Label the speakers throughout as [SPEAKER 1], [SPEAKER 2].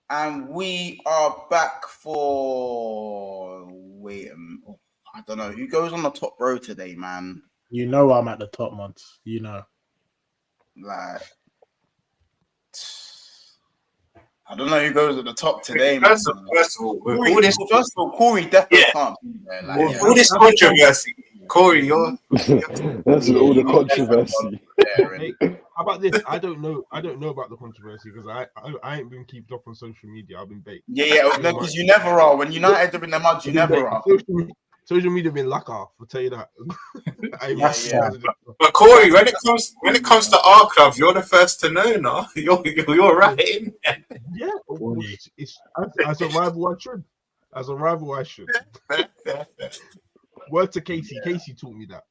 [SPEAKER 1] And we are back for. Wait a minute. Oh, I don't know. Who goes on the top row today, man?
[SPEAKER 2] You know I'm at the top, months. You know.
[SPEAKER 1] Like, I don't know who goes at the top today, man.
[SPEAKER 3] First of all,
[SPEAKER 1] Corey definitely can't be there. Like,
[SPEAKER 3] all this controversy, Corey, you're
[SPEAKER 4] that's all the controversy.
[SPEAKER 5] Hey, how about this? I don't know about the controversy because I ain't been keeping up on social media. I've been baked.
[SPEAKER 1] Yeah, because you never are. When United are in the mud, you never are.
[SPEAKER 5] Social media been lack off. I'll tell you that.
[SPEAKER 3] But Corey, when it comes to our club, you're the first to know. No, you're right in there.
[SPEAKER 5] Yeah, it's as a rival I should. Word to Casey. Casey taught me that.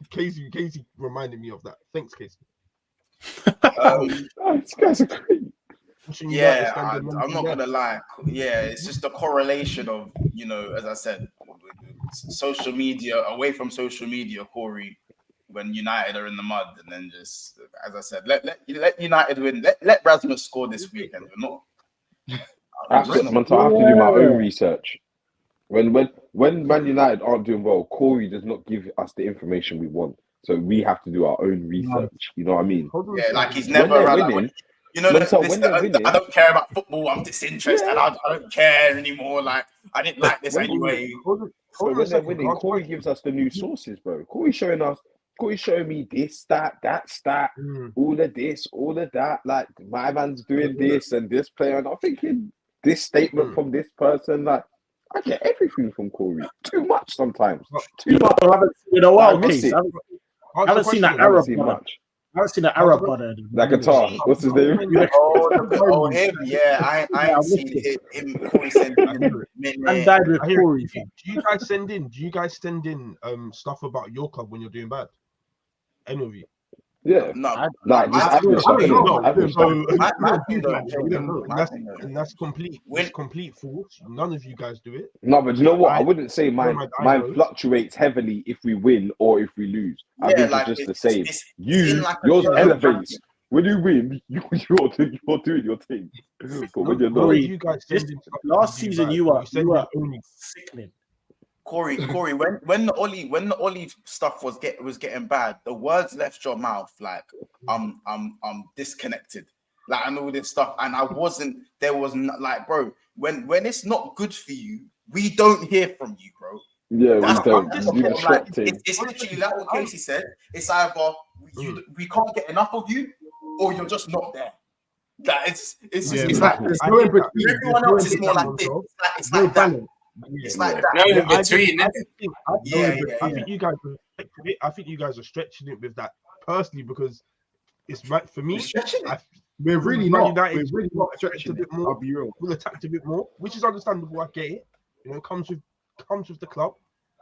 [SPEAKER 5] Casey reminded me of that. Thanks, Casey.
[SPEAKER 4] These guys are great.
[SPEAKER 1] Yeah, I'm not gonna lie. Yeah, it's just the correlation of, as I said, social media, away from social media, Corey, when United are in the mud, and then just, as I said, let United win. Let Rasmus score this weekend. We're not.
[SPEAKER 4] I have to do my own research. When Man United aren't doing well, Corey does not give us the information we want, so we have to do our own research. You know what I mean?
[SPEAKER 1] Yeah, like he's never
[SPEAKER 4] winning.
[SPEAKER 1] I don't care about football. I'm disinterested. I don't care anymore. Like, I didn't like this anyway.
[SPEAKER 4] So when they're winning, Corey gives us the new sources, bro. Corey's showing me this, that stat, all of this, all of that. Like, my man's doing this and this player, and I'm thinking this statement from this person. Like, I get everything from Corey. Too much sometimes. Too much.
[SPEAKER 2] I haven't seen a while, Case. I haven't seen that Arab much. I haven't seen that Arab brother.
[SPEAKER 4] That guitar. What's his name?
[SPEAKER 1] Oh, him. Yeah, I ain't seen him. Corey send
[SPEAKER 2] and died with Corey.
[SPEAKER 5] Do you guys send in stuff about your club when you're doing bad? Any of you?
[SPEAKER 4] Yeah.
[SPEAKER 1] No.
[SPEAKER 5] That's complete. It's complete false. None of you guys do it.
[SPEAKER 4] No, but you know what? I wouldn't say mine fluctuates heavily if we win or if we lose. I think it's just the same. Yours elevates. When you win, you're doing your thing. But when you're not,
[SPEAKER 5] you guys
[SPEAKER 2] last season you were only sickening.
[SPEAKER 1] Corey, when the Ollie stuff was getting bad, the words left your mouth like I'm disconnected, like, and all this stuff, and there was not, like, bro, when it's not good for you, we don't hear from you, bro.
[SPEAKER 4] Yeah, we don't.
[SPEAKER 1] It's literally like what Casey said. It's either we can't get enough of you, or you're just not there. Like, it's like everyone else is more like this. It's like that. It's like that.
[SPEAKER 5] I think you guys are stretching it with that personally, because it's right for me.
[SPEAKER 6] We're really not.
[SPEAKER 5] We're
[SPEAKER 6] really not stretching
[SPEAKER 5] a bit more.
[SPEAKER 6] I'll be real.
[SPEAKER 5] We'll attack a bit more, which is understandable. I get it. It comes with the club.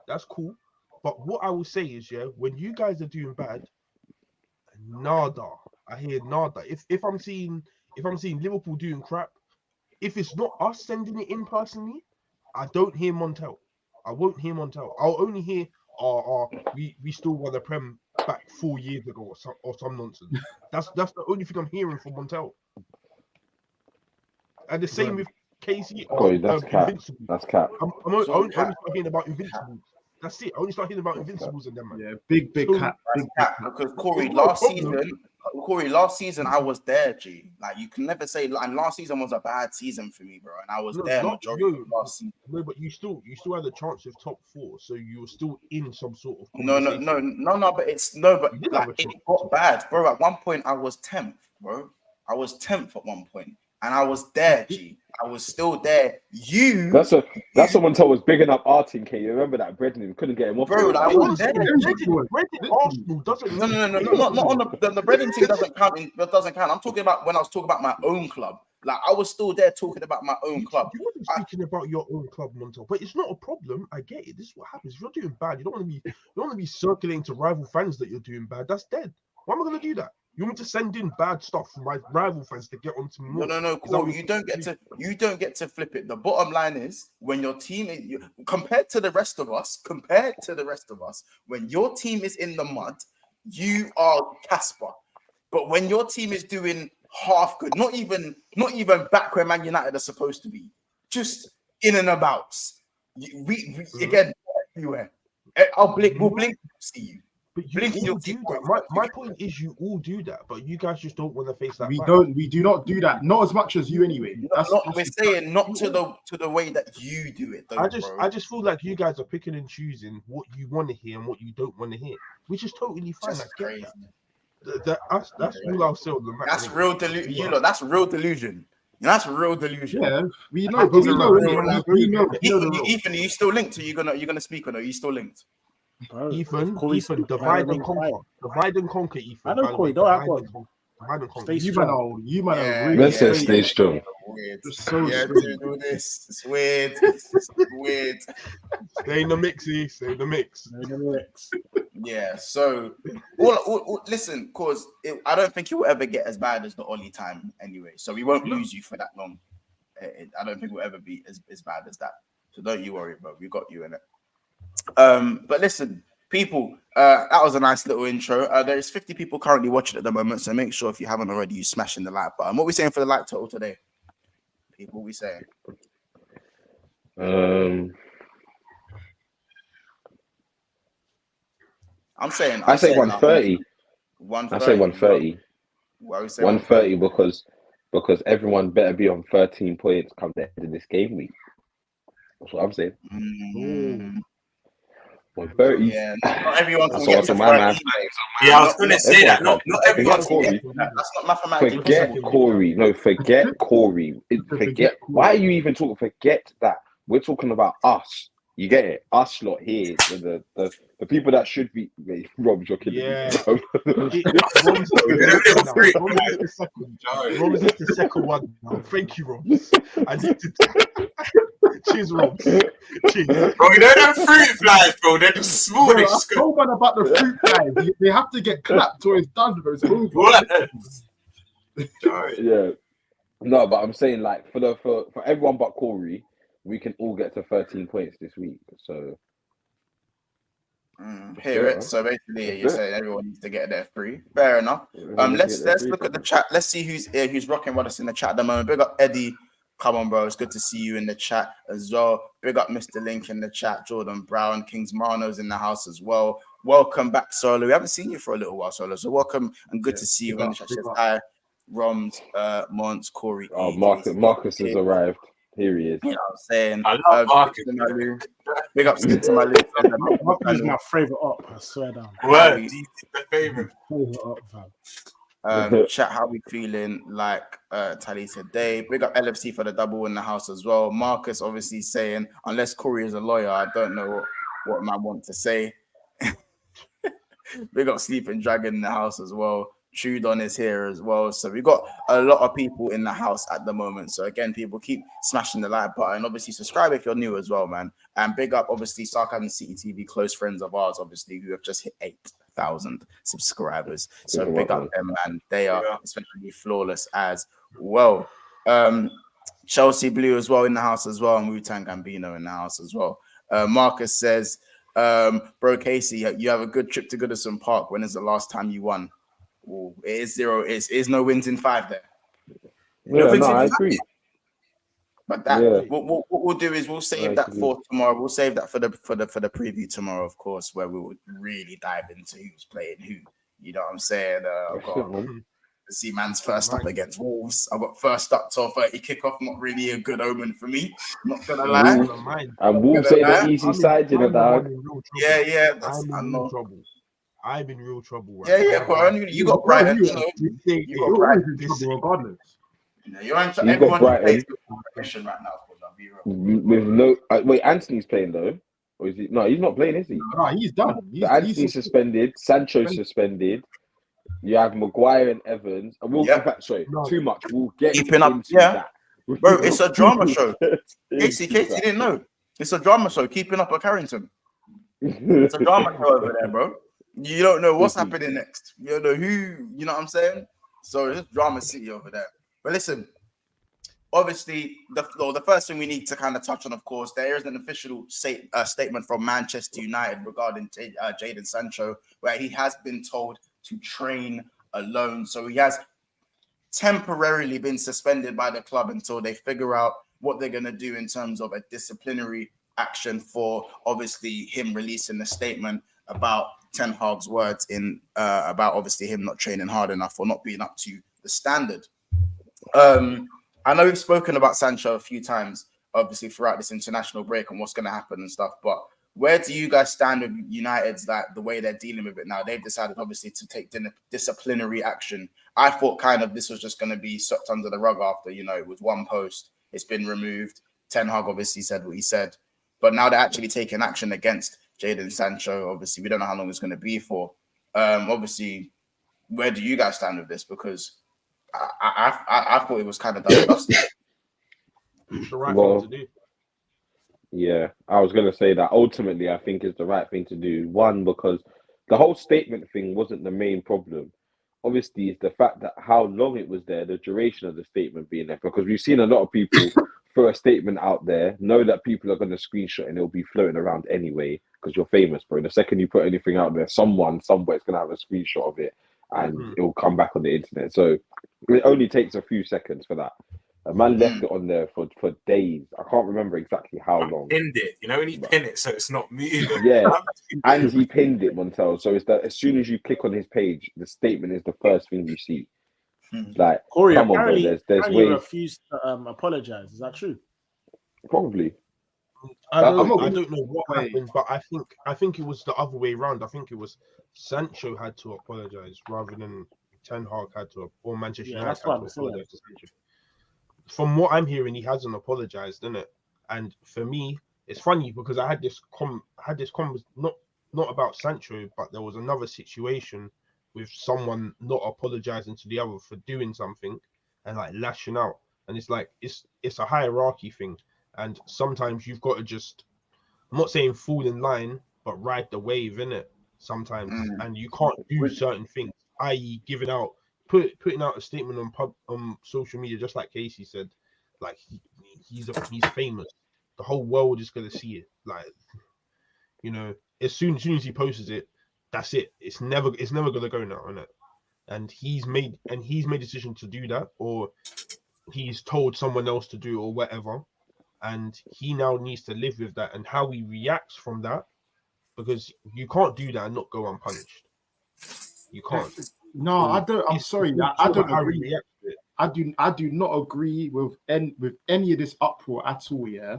[SPEAKER 5] That's cool. But what I will say is, when you guys are doing bad, nada. I hear nada. If I'm seeing Liverpool doing crap, if it's not us sending it in personally, I don't hear Montel. I won't hear Montel. I'll only hear, we still won the Prem back 4 years ago or some nonsense. That's the only thing I'm hearing from Montel. And the same with Casey or Invincible.
[SPEAKER 4] That's cap.
[SPEAKER 5] I'm only start hearing about Invincibles. That's it. I only start hearing about Invincibles and them, man.
[SPEAKER 6] Yeah, big cap.
[SPEAKER 1] Because Corey, last season I was there, G. Like, you can never say, and last season was a bad season for me, bro. And I was there majority of last season.
[SPEAKER 5] No, but you still had a chance of top 4, so you were still in some sort of
[SPEAKER 1] No, but it got bad, bro. At one point I was 10th, bro. I was 10th at one point. And I was there, G. I was still there.
[SPEAKER 4] That's someone told us bigging up Artin, K. You remember that Brendan couldn't get him off.
[SPEAKER 1] Bro, I was there.
[SPEAKER 5] Arsenal doesn't.
[SPEAKER 1] No. Not on the Brendan thing doesn't count. Doesn't count. I'm talking about when I was talking about my own club. Like, I was still there talking about my own club.
[SPEAKER 5] You wasn't speaking about your own club, Montel, but it's not a problem. I get it. This is what happens. If you're doing bad, you don't want to be circulating to rival fans that you're doing bad. That's dead. Why am I going to do that? You want me to send in bad stuff from my rival fans to get onto me more?
[SPEAKER 1] No, Corey, you don't get to flip it. The bottom line is, when your team is compared to the rest of us, when your team is in the mud, you are Casper. But when your team is doing half good, not even back where Man United are supposed to be, just in and about. We again everywhere. We'll blink to see you.
[SPEAKER 5] But you all do that. My point is, you all do that, but you guys just don't want to face that.
[SPEAKER 6] We do not do that. Not as much as you, anyway.
[SPEAKER 1] We're saying not to the way that you do it. Though,
[SPEAKER 5] I just feel like you guys are picking and choosing what you want to hear and what you don't want to hear, which is totally fine.
[SPEAKER 1] That's crazy.
[SPEAKER 5] That's all I'll say on the match.
[SPEAKER 1] That's real delusion. That's real delusion. That's real delusion.
[SPEAKER 6] Yeah, we know, but we know.
[SPEAKER 1] Ethan, are you still linked? Are you gonna speak or no? Are you still linked?
[SPEAKER 5] Ethan, divide and conquer. Divide and conquer, Ethan.
[SPEAKER 2] I don't call you. Don't act on.
[SPEAKER 6] You man are really.
[SPEAKER 4] Let's say stay strong.
[SPEAKER 1] Do this. It's weird. It's weird.
[SPEAKER 5] Stay in the mix, Stay in the mix.
[SPEAKER 1] Yeah. So, listen, cause I don't think it will ever get as bad as the Ollie time anyway. So we won't lose you for that long. I don't think it will ever be as bad as that. So don't you worry, bro. We got you in it. But listen, people, that was a nice little intro. There's 50 people currently watching at the moment, so make sure if you haven't already, you smashing the like button. What are we saying for the like total today? People, what are we saying? I say 130. 130. I say 130. Why are we saying 130? Because everyone better be on 13 points come the end of this game week. That's what I'm saying. 130. Yeah, not everyone can
[SPEAKER 4] get to my man.
[SPEAKER 3] Yeah, I was going to say that. Not everyone can get that.
[SPEAKER 1] That's not mathematically
[SPEAKER 4] Forget
[SPEAKER 1] possible.
[SPEAKER 4] Corey. No, forget Corey. Forget. Why are you even talking? Forget that. We're talking about us. You get it? Us lot here. The people that should be. Rob's your kid.
[SPEAKER 5] Yeah. Rom's is the second one. Thank you, Rob. I need to. Cheers, Rob. Cheers.
[SPEAKER 3] Bro, you know them fruit flies, bro. They're the smallest.
[SPEAKER 6] I told man about the fruit flies. They have to get clapped or it's done. It's over.
[SPEAKER 4] Yeah. No, but I'm saying like for everyone but Corey, we can all get to 13 points this week. So
[SPEAKER 1] hear it. So basically, you're saying everyone needs to get their free. Fair enough. Let's look at the chat. Let's see who's rocking with us in the chat at the moment. Big up Eddie. Come on, bro. It's good to see you in the chat as well. Big up Mr. Link in the chat. Jordan Brown, Kings Marno's in the house as well. Welcome back, Solo. We haven't seen you for a little while, Solo. So welcome and good to see you in the chat. Hi, Roms, Mons, Corey.
[SPEAKER 4] Oh, Marcus has arrived. Here he is.
[SPEAKER 1] You know what I'm saying?
[SPEAKER 3] I love Marcus.
[SPEAKER 1] Big up to my
[SPEAKER 2] Marcus is my favorite up. I swear down.
[SPEAKER 3] Word, he's my favorite.
[SPEAKER 1] Chat, how we feeling? Like Tally today. Big up LFC for the double in the house as well. Marcus obviously saying, unless Corey is a lawyer, I don't know what man want to say. Big up Sleeping Dragon in the house as well. Trudon is here as well. So we got a lot of people in the house at the moment. So again, people keep smashing the like button. Obviously, subscribe if you're new as well, man. And big up, obviously, Sarcasm City TV, close friends of ours, obviously, who have just hit 8,000 subscribers. So big up them, man. They are especially flawless as well. Chelsea Blue as well in the house as well. And Wu-Tang Gambino in the house as well. Marcus says, bro, Casey, you have a good trip to Goodison Park. When is the last time you won? Ooh, it is 0. It is no wins in 5 there.
[SPEAKER 4] I agree.
[SPEAKER 1] But that what we'll do is we'll save that for tomorrow. We'll save that for the preview tomorrow, of course, where we will really dive into who's playing who. You know what I'm saying? I've got to see man's first up against Wolves. I've got first up 12:30 kickoff. Not really a good omen for me. Not gonna lie.
[SPEAKER 4] And Wolves say the easy side, you know that.
[SPEAKER 1] Yeah.
[SPEAKER 5] I'm in trouble. I'm in real trouble.
[SPEAKER 1] Right now. You got Brighton. You got Brighton
[SPEAKER 6] regardless.
[SPEAKER 1] You're everyone plays pressure right now.
[SPEAKER 4] With no wait, Anthony's playing though, or is he? No, he's not playing, is he?
[SPEAKER 6] No, he's done.
[SPEAKER 4] Anthony's suspended. Sancho's suspended. You have Maguire and Evans. And we'll too much. We'll get
[SPEAKER 1] keeping up. Yeah, bro, it's a drama show. Casey didn't know. It's a drama show. Keeping up at Carrington. It's a drama show over there, bro. You don't know what's happening next. You don't know who. You know what I'm saying? So it's drama city over there. But listen, obviously, the first thing we need to kind of touch on, of course, there is an official statement from Manchester United regarding Jadon Sancho, where he has been told to train alone. So he has temporarily been suspended by the club until they figure out what they're going to do in terms of a disciplinary action for obviously him releasing a statement about Ten Hag's words about obviously him not training hard enough or not being up to the standard. I know we've spoken about Sancho a few times, obviously throughout this international break and what's going to happen and stuff, but where do you guys stand with United's, like the way they're dealing with it now? They've decided obviously to take disciplinary action. I thought kind of this was just going to be swept under the rug after, it was one post, it's been removed. Ten Hag obviously said what he said, but now they're actually taking action against Jadon Sancho. Obviously, we don't know how long it's going to be for. Obviously, where do you guys stand with this? Because I thought it was kind of dusty.
[SPEAKER 5] It's the right thing to do.
[SPEAKER 4] Yeah, I was going to say that ultimately I think it's the right thing to do. One, because the whole statement thing wasn't the main problem. Obviously, it's the fact that how long it was there, the duration of the statement being there, because we've seen a lot of people throw a statement out there, know that people are going to screenshot and it'll be floating around anyway because you're famous, bro. The second you put anything out there, someone somewhere is going to have a screenshot of it and it will come back on the internet. So it only takes a few seconds for that. A man left it on there for days. I can't remember exactly how long.
[SPEAKER 3] Pinned it, when you pin it so it's not moving.
[SPEAKER 4] Yeah, and he pinned it, Montel. So it's that as soon as you click on his page, the statement is the first thing you see. Like,
[SPEAKER 2] Corey,
[SPEAKER 4] come on, bro. There's ways.
[SPEAKER 2] Refused to apologize. Is that true?
[SPEAKER 4] Probably.
[SPEAKER 5] I don't know what happened, but I think it was the other way around. I think it was Sancho had to apologize rather than Ten Hag had to, or Manchester United had to apologize to Sancho. From what I'm hearing, he hasn't apologized, innit? And for me, it's funny because I had this not about Sancho, but there was another situation with someone not apologizing to the other for doing something and like lashing out. And it's like it's a hierarchy thing. And sometimes you've got to just, I'm not saying fall in line, but ride the wave, innit? Sometimes. And you can't do certain things, i.e. putting out a statement on social media, just like Casey said, like he's famous. The whole world is gonna see it. Like, as soon as he posts it, that's it. It's never gonna go now, innit? And he's made a decision to do that, or he's told someone else to do, or whatever. And he now needs to live with that and how he reacts from that, because you can't do that and not go unpunished. You can't.
[SPEAKER 6] No, I don't. I'm sorry. I don't agree. I do not agree with any of this uproar at all. Yeah,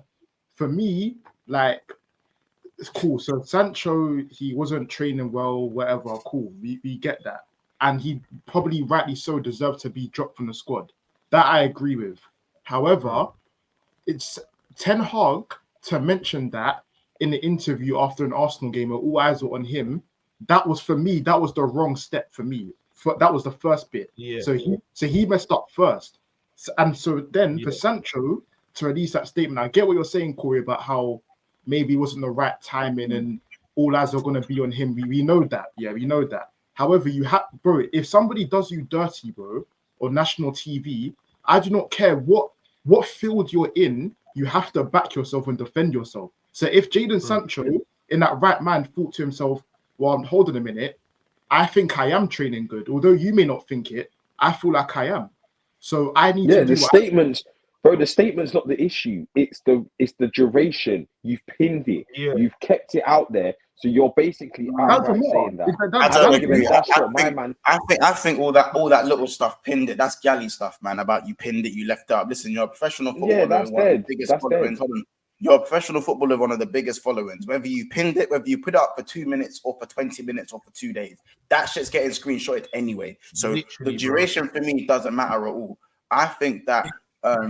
[SPEAKER 6] for me, like, it's cool. So Sancho, he wasn't training well, whatever. Cool, we get that, and he probably rightly so deserved to be dropped from the squad. That I agree with. However, it's Ten Hag to mention that in the interview after an Arsenal game where all eyes were on him. That was, for me, that was the wrong step for me. That was the first bit. Yeah. So he messed up first. And so then for Sancho to release that statement, I get what you're saying, Corey, about how maybe it wasn't the right timing and all eyes are going to be on him. We know that. Yeah, we know that. However, bro, if somebody does you dirty, bro, on national TV, I do not care what field you're in, you have to back yourself and defend yourself. So if Jadon Sancho, in that right mind, thought to himself, well, hold on a minute, I think I am training good. Although you may not think it, I feel like I am. So I need to do
[SPEAKER 4] the statements, bro. The statement's not the issue. It's the duration. You've pinned it. Yeah. You've kept it out there. So you're basically saying that.
[SPEAKER 1] I think all that little stuff pinned it. That's galley stuff, man. About you pinned it, you left it up. Listen, you're a professional footballer.
[SPEAKER 4] Yeah, that's dead.
[SPEAKER 1] You're a professional footballer, one of the biggest followings. Whether you pinned it, whether you put it up for 2 minutes or for 20 minutes or for 2 days, that shit's getting screenshotted anyway. So literally, the duration for me doesn't matter at all. I think that
[SPEAKER 4] I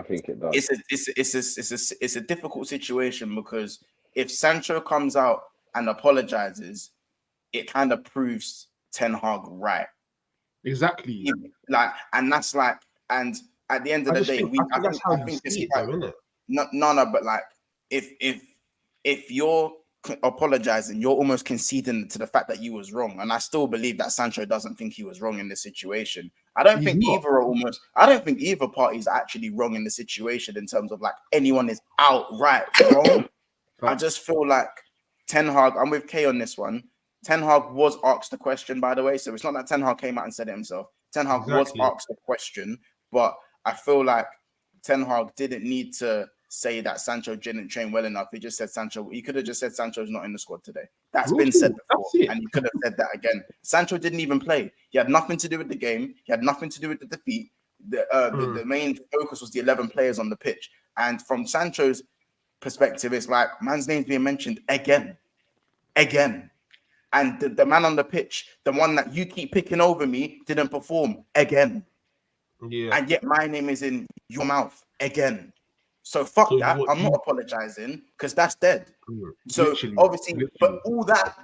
[SPEAKER 4] think it does.
[SPEAKER 1] It's a difficult situation because if Sancho comes out and apologizes, it kind of proves Ten Hag right.
[SPEAKER 6] Exactly.
[SPEAKER 1] And at the end of the day, I think it's isn't it? No, but like if you're apologizing, you're almost conceding to the fact that you was wrong. And I still believe that Sancho doesn't think he was wrong in this situation. I don't think either party is actually wrong in the situation in terms of like anyone is outright wrong. I just feel like Ten Hag, I'm with Kay on this one. Ten Hag was asked the question, by the way, so it's not that Ten Hag came out and said it himself. Ten Hag was asked a question, but I feel like Ten Hag didn't need to say that Sancho didn't train well enough. He just said Sancho. He could have just said Sancho's not in the squad today. That's been said before, and he could have said that again. Sancho didn't even play. He had nothing to do with the game. He had nothing to do with the defeat. The main focus was the 11 players on the pitch. And from Sancho's perspective, it's like man's name's being mentioned again. And the man on the pitch, the one that you keep picking over me, didn't perform again.
[SPEAKER 5] Yeah.
[SPEAKER 1] And yet my name is in your mouth again. So fuck that. I'm not apologizing because that's dead. So obviously, but all that,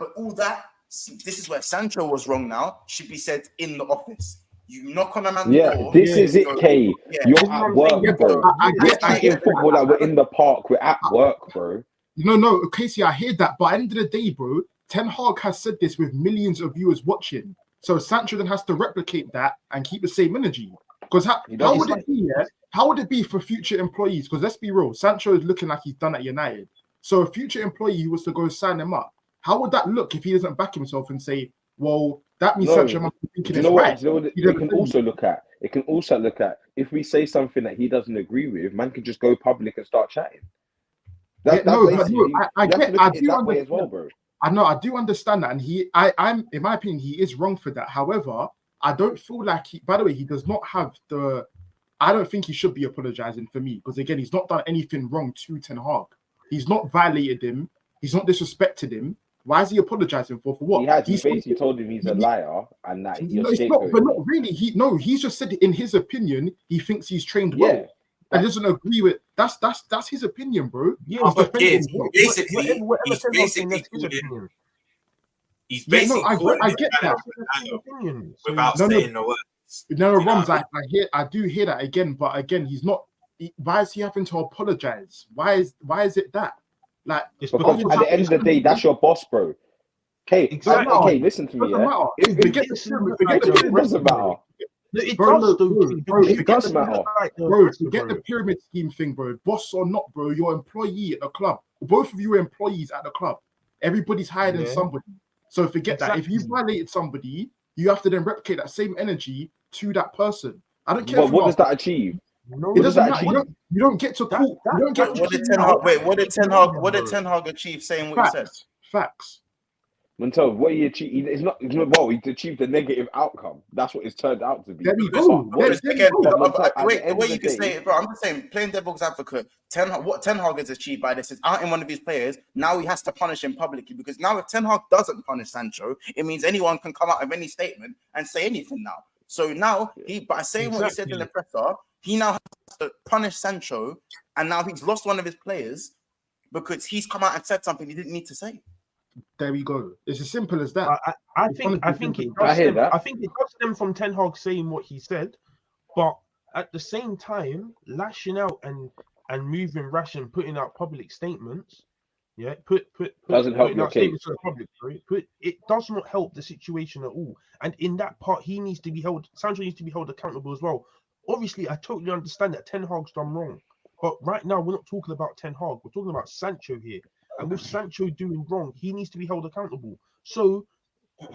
[SPEAKER 1] see, this is where Sancho was wrong now. Should be said in the office. You knock on a man's door.
[SPEAKER 4] This is it, K. You're at work, bro. I hear football like we're in the park. We're at work, bro.
[SPEAKER 6] No, Casey, I hear that. But at the end of the day, bro, Ten Hag has said this with millions of viewers watching. So Sancho then has to replicate that and keep the same energy. Because how would it be? Yeah? How would it be for future employees? Because let's be real, Sancho is looking like he's done at United. So a future employee who was to go sign him up, how would that look if he doesn't back himself and say, well, that means Sancho must be thinking it's right.
[SPEAKER 4] You know what it can also look at? It can also look at if we say something that he doesn't agree with, man can just go public and start chatting.
[SPEAKER 6] I do understand as well, bro. I do understand that, and I'm in my opinion, he is wrong for that. However, I don't feel like by the way, he does not have the. I don't think he should be apologizing for me because again, he's not done anything wrong to Ten Hag. He's not violated him. He's not disrespected him. Why is he apologizing for what?
[SPEAKER 4] He basically told him he's a liar and that
[SPEAKER 6] but not really. He's just said in his opinion, he thinks he's trained well. And doesn't agree with that's his opinion, bro.
[SPEAKER 3] Yeah, but kids, basically, he's basically
[SPEAKER 6] I get that
[SPEAKER 3] without saying the words.
[SPEAKER 6] No, Roms, I do hear that again, but again, he's not. Why is he having to apologize? Why is it that? Like,
[SPEAKER 4] because at the end of the day, that's your boss, bro. Okay, exactly. Okay, listen to me. It doesn't matter.
[SPEAKER 6] It does matter, bro. Forget the pyramid scheme thing, bro. Boss or not, bro, you're an employee at the club. Both of you are employees at the club. Everybody's higher than somebody. So forget that. If you violated somebody, you have to then replicate that same energy to that person. I don't care.
[SPEAKER 4] But what does that achieve?
[SPEAKER 6] It doesn't matter. You don't get to call.
[SPEAKER 1] What did Ten Hag achieve saying what he said?
[SPEAKER 6] Facts.
[SPEAKER 4] Until what he achieved, it's not. He achieved a negative outcome. That's what it's turned out to be.
[SPEAKER 6] There we go.
[SPEAKER 1] The way you can say it, bro. I'm just saying, playing devil's advocate. What Ten Hag has achieved by this is out in one of his players. Now he has to punish him publicly because now if Ten Hag doesn't punish Sancho, it means anyone can come out with any statement and say anything now. So now by saying what he said in the presser, he now has to punish Sancho, and now he's lost one of his players because he's come out and said something he didn't need to say.
[SPEAKER 6] There we go. It's as simple as that.
[SPEAKER 5] I think it does stem from Ten Hag saying what he said, but at the same time, lashing out and moving rash and putting out public statements,
[SPEAKER 4] doesn't help your case.
[SPEAKER 5] It does not help the situation at all. And in that part, he needs to be held. Sancho needs to be held accountable as well. Obviously, I totally understand that Ten Hag's done wrong, but right now we're not talking about Ten Hag. We're talking about Sancho here. And with Sancho doing wrong, he needs to be held accountable. So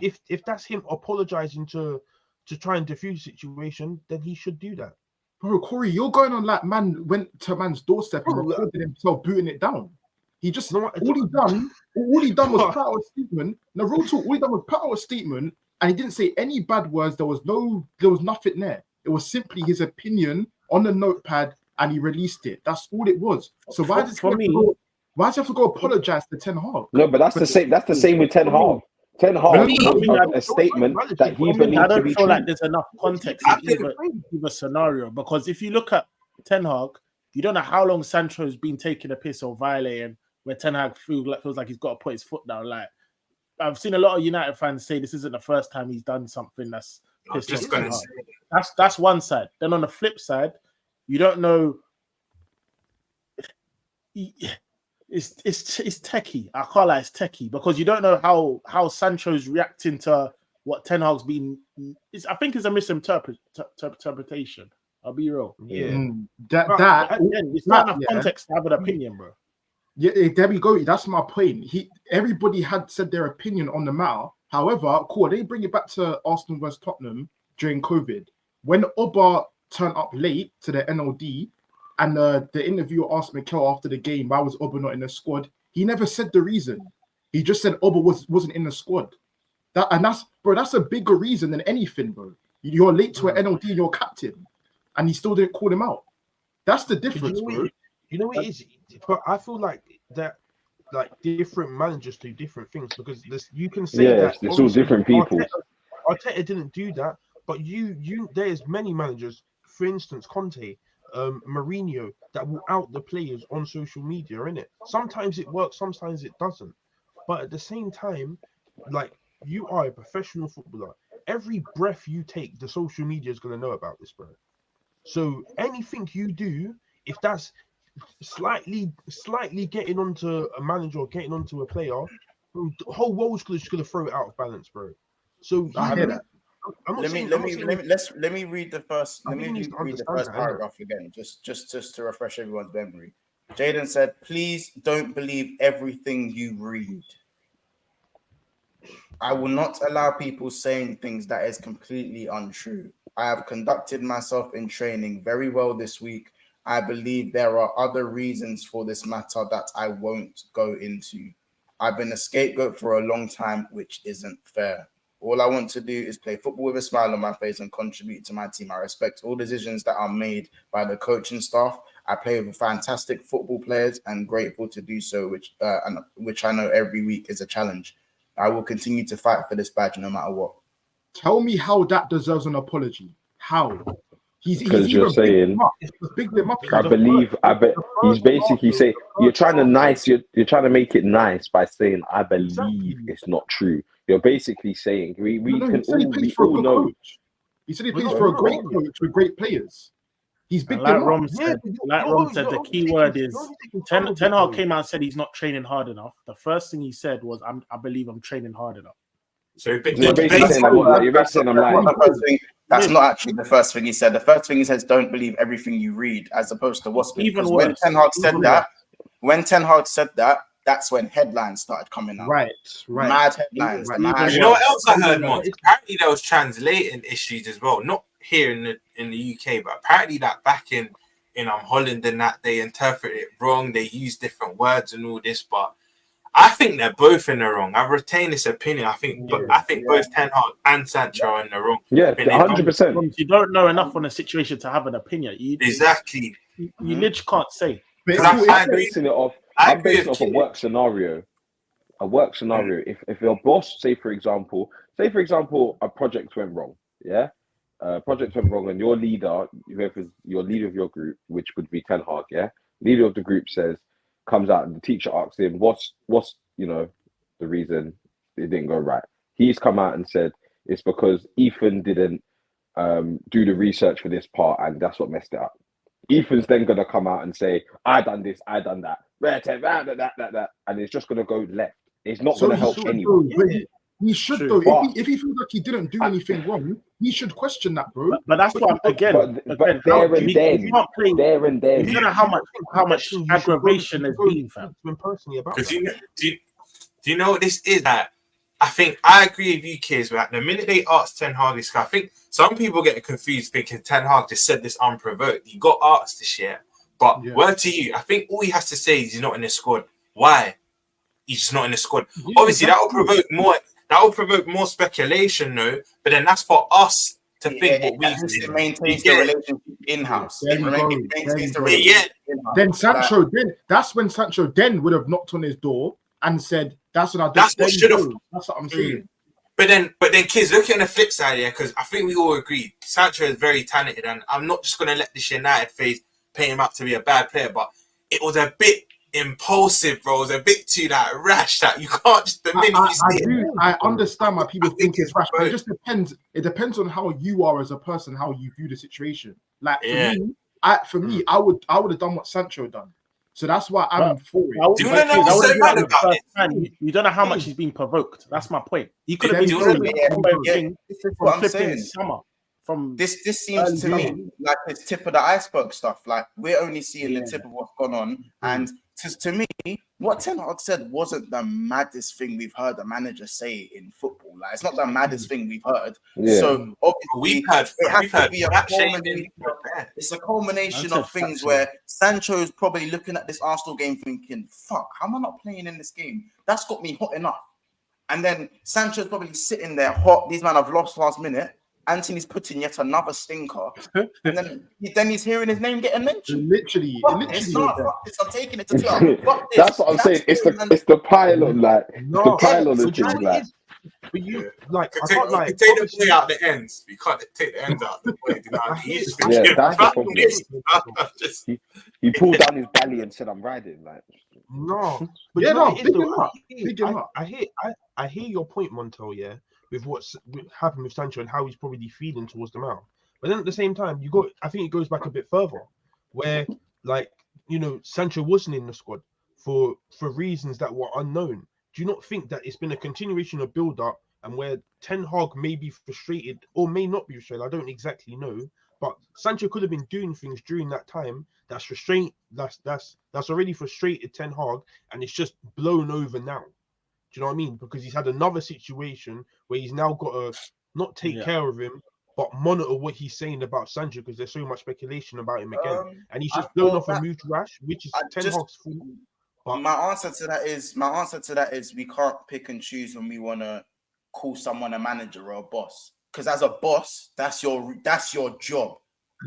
[SPEAKER 5] if that's him apologizing to try and diffuse the situation, then he should do that.
[SPEAKER 6] Bro, Corey, you're going on like man went to man's doorstep and recorded himself booting it down. He just all he done was put out a statement. No, real talk, all he done was put out a statement and he didn't say any bad words. There was nothing there. It was simply his opinion on the notepad and he released it. That's all it was. So why does he have to go apologize to Ten Hag?
[SPEAKER 4] No, but that's the same. That's the same with Ten Hag. Ten Hag a statement that he believed to be true.
[SPEAKER 2] I don't feel like there's enough context in either scenario because if you look at Ten Hag, you don't know how long Sancho's been taking a piss or violating. Where Ten Hag feels like he's got to put his foot down. Like I've seen a lot of United fans say this isn't the first time he's done something that's pissed off. That's one side. Then on the flip side, you don't know. It's techie. I can't lie, it's techie because you don't know how Sancho's reacting to what Ten Hag's been. I think it's a misinterpretation. I'll be real.
[SPEAKER 5] Yeah,
[SPEAKER 2] it's not enough context to have an opinion, bro.
[SPEAKER 6] Yeah, there we go. That's my point. Everybody had said their opinion on the matter. However, cool. They bring it back to Arsenal versus Tottenham. during COVID. When Oba turned up late to the NLD and the interviewer asked Mikel after the game, why was Oba not in the squad? He never said the reason. He just said Oba wasn't in the squad. That's a bigger reason than anything, bro. You're late to an NLD, you're captain, and he still didn't call him out. That's the difference, bro.
[SPEAKER 5] You know what it is? But I feel like that, like different managers do different things because you can say that
[SPEAKER 4] it's all different people.
[SPEAKER 5] Arteta didn't do that, but there's many managers, for instance, Conte, Mourinho, that will out the players on social media, innit? Sometimes it works, sometimes it doesn't. But at the same time, like, you are a professional footballer. Every breath you take, the social media is going to know about this, bro. So anything you do, if that's slightly getting onto a manager or getting onto a player, the whole world's just going to throw it out of balance, bro. So
[SPEAKER 1] let me read the first. Let me read the first paragraph again, just to refresh everyone's memory. Jaden said, "Please don't believe everything you read. I will not allow people saying things that is completely untrue. I have conducted myself in training very well this week. I believe there are other reasons for this matter that I won't go into. I've been a scapegoat for a long time, which isn't fair. All I want to do is play football with a smile on my face and contribute to my team. I respect all decisions that are made by the coaching staff. I play with fantastic football players and grateful to do so, which I know every week is a challenge. I will continue to fight for this badge no matter what."
[SPEAKER 6] Tell me how that deserves an apology. How?
[SPEAKER 4] Because you're saying,
[SPEAKER 6] big them up.
[SPEAKER 4] I bet he's basically saying you're trying to make it nice by saying I believe it's not true. You're basically saying we all know.
[SPEAKER 6] He said he plays for a great coach with great players. He's big.
[SPEAKER 2] Like Rom said, the key word is Ten Hag came out and said he's not training hard enough. The first thing he said was, "I believe I'm training hard enough."
[SPEAKER 4] So you're basically saying I'm lying.
[SPEAKER 1] That's not actually the first thing he said. The first thing he says, "Don't believe everything you read," as opposed to what's been. Because when Ten Hag said that, that's when headlines started coming out.
[SPEAKER 6] Right.
[SPEAKER 1] Mad headlines.
[SPEAKER 3] Right. You know what else I heard, Mon? Apparently there was translating issues as well. Not here in the UK, but apparently that back in Holland and that they interpret it wrong. They use different words and all this, but I think they're both in the wrong. I've retained this opinion. I think both Ten Hag and Sancho are in the wrong.
[SPEAKER 4] Yeah, 100%.
[SPEAKER 2] You don't know enough on the situation to have an opinion.
[SPEAKER 3] Exactly.
[SPEAKER 2] You literally can't say.
[SPEAKER 4] I'm basing it off a work scenario. A work scenario. If your boss, say for example, a project went wrong. Yeah. Project went wrong, and your leader, whoever's your leader of your group, which would be Ten Hag, yeah, leader of the group comes out, and the teacher asks him, "What's the reason it didn't go right?" He's come out and said it's because Ethan didn't do the research for this part, and that's what messed it up. Ethan's then gonna come out and say, "I done this, I done that," and it's just gonna go left. It's not gonna help anyone.
[SPEAKER 6] He should though. If he feels like he didn't do anything wrong, he should question that, bro.
[SPEAKER 2] But that's what
[SPEAKER 4] But there and then.
[SPEAKER 2] You don't know how much aggravation has been, fam.
[SPEAKER 3] Because do you know what this is? That I think I agree with you, kids. That the minute they asked Ten Hag this, I think some people get confused thinking Ten Hag just said this unprovoked. He got asked this year, but word to you, I think all he has to say is he's not in the squad. Why? He's just not in the squad. Obviously, that will provoke more. That will provoke more speculation, though. But then that's for us to think what we
[SPEAKER 1] it maintains the relationship in-house.
[SPEAKER 6] Then Sancho, that's when Sancho then would have knocked on his door and said, "That's what I do."
[SPEAKER 3] That's what should have.
[SPEAKER 6] That's what I'm saying.
[SPEAKER 3] But then, kids, look on the flip side, yeah, because I think we all agree Sancho is very talented, and I'm not just gonna let this United phase paint him up to be a bad player, but it was a bit impulsive, bro. It was a bit too rash that you can't just the minute you see it.
[SPEAKER 6] I understand why people think it's rash, but it just depends. It depends on how you are as a person, how you view the situation. Like for me, I would have done what Sancho done. So that's why I'm for it.
[SPEAKER 3] Do you want to know what's so bad about it?
[SPEAKER 2] You don't know how much he's been provoked. That's my point. He could have been doing
[SPEAKER 1] this is what I'm saying.
[SPEAKER 2] Summer from
[SPEAKER 1] this seems to me like it's tip of the iceberg stuff. Like we're only seeing the tip of what's gone on, and to me, what Ten Hag said wasn't the maddest thing we've heard a manager say in football. Like it's not the maddest thing we've heard.
[SPEAKER 4] Yeah.
[SPEAKER 1] So obviously, it has to be it's a culmination of things where Sancho's probably looking at this Arsenal game thinking, "Fuck, how am I not playing in this game? That's got me hot enough." And then Sancho's probably sitting there hot. These men have lost last minute. Anthony's putting yet another stinker, and then he's hearing his name getting mentioned.
[SPEAKER 6] Literally,
[SPEAKER 1] I'm taking it to Twitter.
[SPEAKER 4] That's what I'm saying. It's the pylon, like the pylon of things, like.
[SPEAKER 5] But you like,
[SPEAKER 3] I can't like take the way out the ends. You can't take the ends out the way. You know?
[SPEAKER 4] That's the problem. He pulled down his belly and said, "I'm riding." Like,
[SPEAKER 5] no, but I hear your point, Montel. Yeah, with what's happened with Sancho and how he's probably feeling towards the mouth. But then at the same time, I think it goes back a bit further, where like Sancho wasn't in the squad for reasons that were unknown. Do you not think that it's been a continuation of build-up and where Ten Hag may be frustrated or may not be frustrated? I don't exactly know, but Sancho could have been doing things during that time that's frustrating. That's already frustrated Ten Hag, and it's just blown over now. Do you know what I mean? Because he's had another situation where he's now got to not take care of him, but monitor what he's saying about Sancho because there's so much speculation about him again, and he's just blown off a move rash, which is Ten Hag's fault.
[SPEAKER 1] My answer to that is we can't pick and choose when we want to call someone a manager or a boss. Because as a boss, that's your job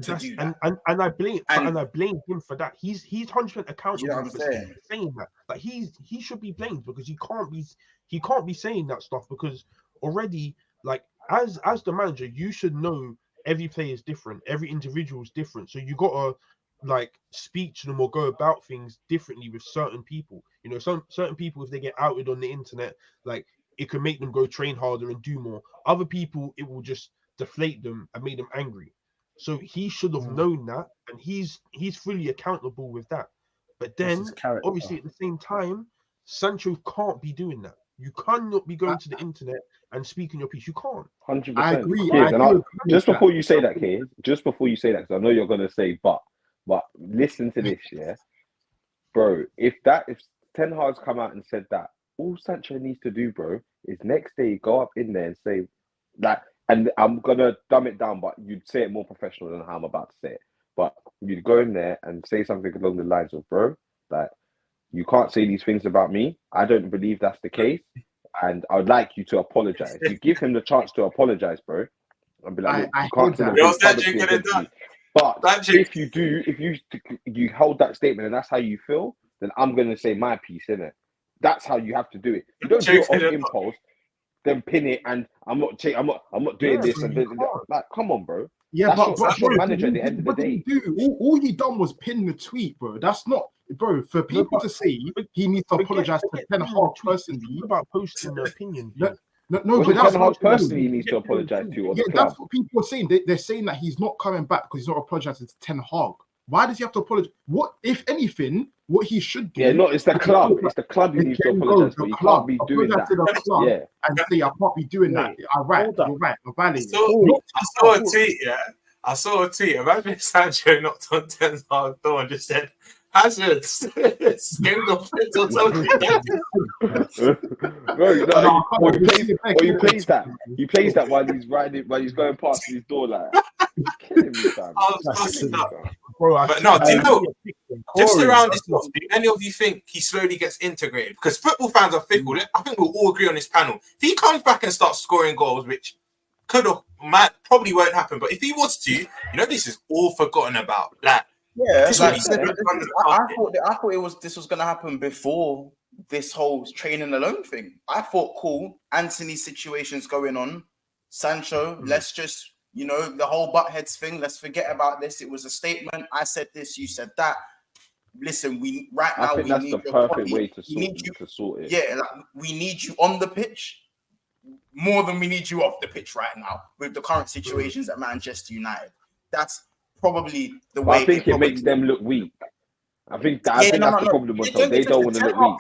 [SPEAKER 1] to do that.
[SPEAKER 5] And I blame him for that. He's 100% accountable. You know what I'm saying that. Like he should be blamed because he can't be saying that stuff because already like as the manager, you should know every player is different, every individual is different. So you gotta like speak to them or go about things differently with certain people. Some certain people, if they get outed on the internet, like it can make them go train harder and do more. Other people, it will just deflate them and make them angry. So he should have known that, and he's fully accountable with that. But then, obviously, at the same time, Sancho can't be doing that. You cannot be going to the internet and speaking your piece. You can't.
[SPEAKER 4] 100%. I agree. Just before you say that, Kay, because I know you're gonna say, but listen to this, yeah, bro. If Ten Hag's come out and said that, all Sancho needs to do, bro, is next day go up in there and say, like, and I'm gonna dumb it down, but you'd say it more professional than how I'm about to say it. But you'd go in there and say something along the lines of, bro, like, you can't say these things about me. I don't believe that's the case, and I'd like you to apologize. You give him the chance to apologize, bro. I'd be like, you can't do that. But if you do, if you hold that statement and that's how you feel, then I'm gonna say my piece, innit? That's how you have to do it. You don't do it on impulse, then pin it, and I'm not doing this and like, come on, bro.
[SPEAKER 6] Yeah,
[SPEAKER 4] that's your manager at the end of the day.
[SPEAKER 6] All he done was pin the tweet, bro. That's not, bro. For people to say he needs to apologize to Ten Hag personally
[SPEAKER 5] about posting their opinion.
[SPEAKER 4] No, but that's how personally he needs to apologize to. Or
[SPEAKER 6] that's what people are saying. They're saying that he's not coming back because he's not apologizing to Ten Hag. Why does he have to apologize? What, if anything, what he should do?
[SPEAKER 4] Yeah, no, it's the club. It's the club who needs to apologize. But he can't be doing that.
[SPEAKER 6] To the club and say, I can't be doing that. You're right. I'm valid.
[SPEAKER 3] I saw a tweet. Yeah, I saw a tweet. Imagine if Sancho knocked on Ten Hag's door and just said, Hazard, skin the fit or something.
[SPEAKER 4] He plays that while he's riding, while he's going past his door, like killing me, fam.
[SPEAKER 3] But no, do you know, just around this stuff, do any of you think he slowly gets integrated? Because football fans are fickle. I think we'll all agree on this panel. If he comes back and starts scoring goals, which probably won't happen, but if he was to, this is all forgotten about. Like,
[SPEAKER 1] yeah, I thought this was gonna happen before this whole training alone thing. I thought, cool, Anthony's situation's going on. Sancho, let's just, the whole buttheads thing, let's forget about this. It was a statement. I said this, you said that. Listen, we need
[SPEAKER 4] the perfect way to sort it.
[SPEAKER 1] Yeah, like, we need you on the pitch more than we need you off the pitch right now with the current situations at Manchester United. That's probably the way.
[SPEAKER 4] I think it makes them look weak. I think that's the problem with them. They don't want to look weak.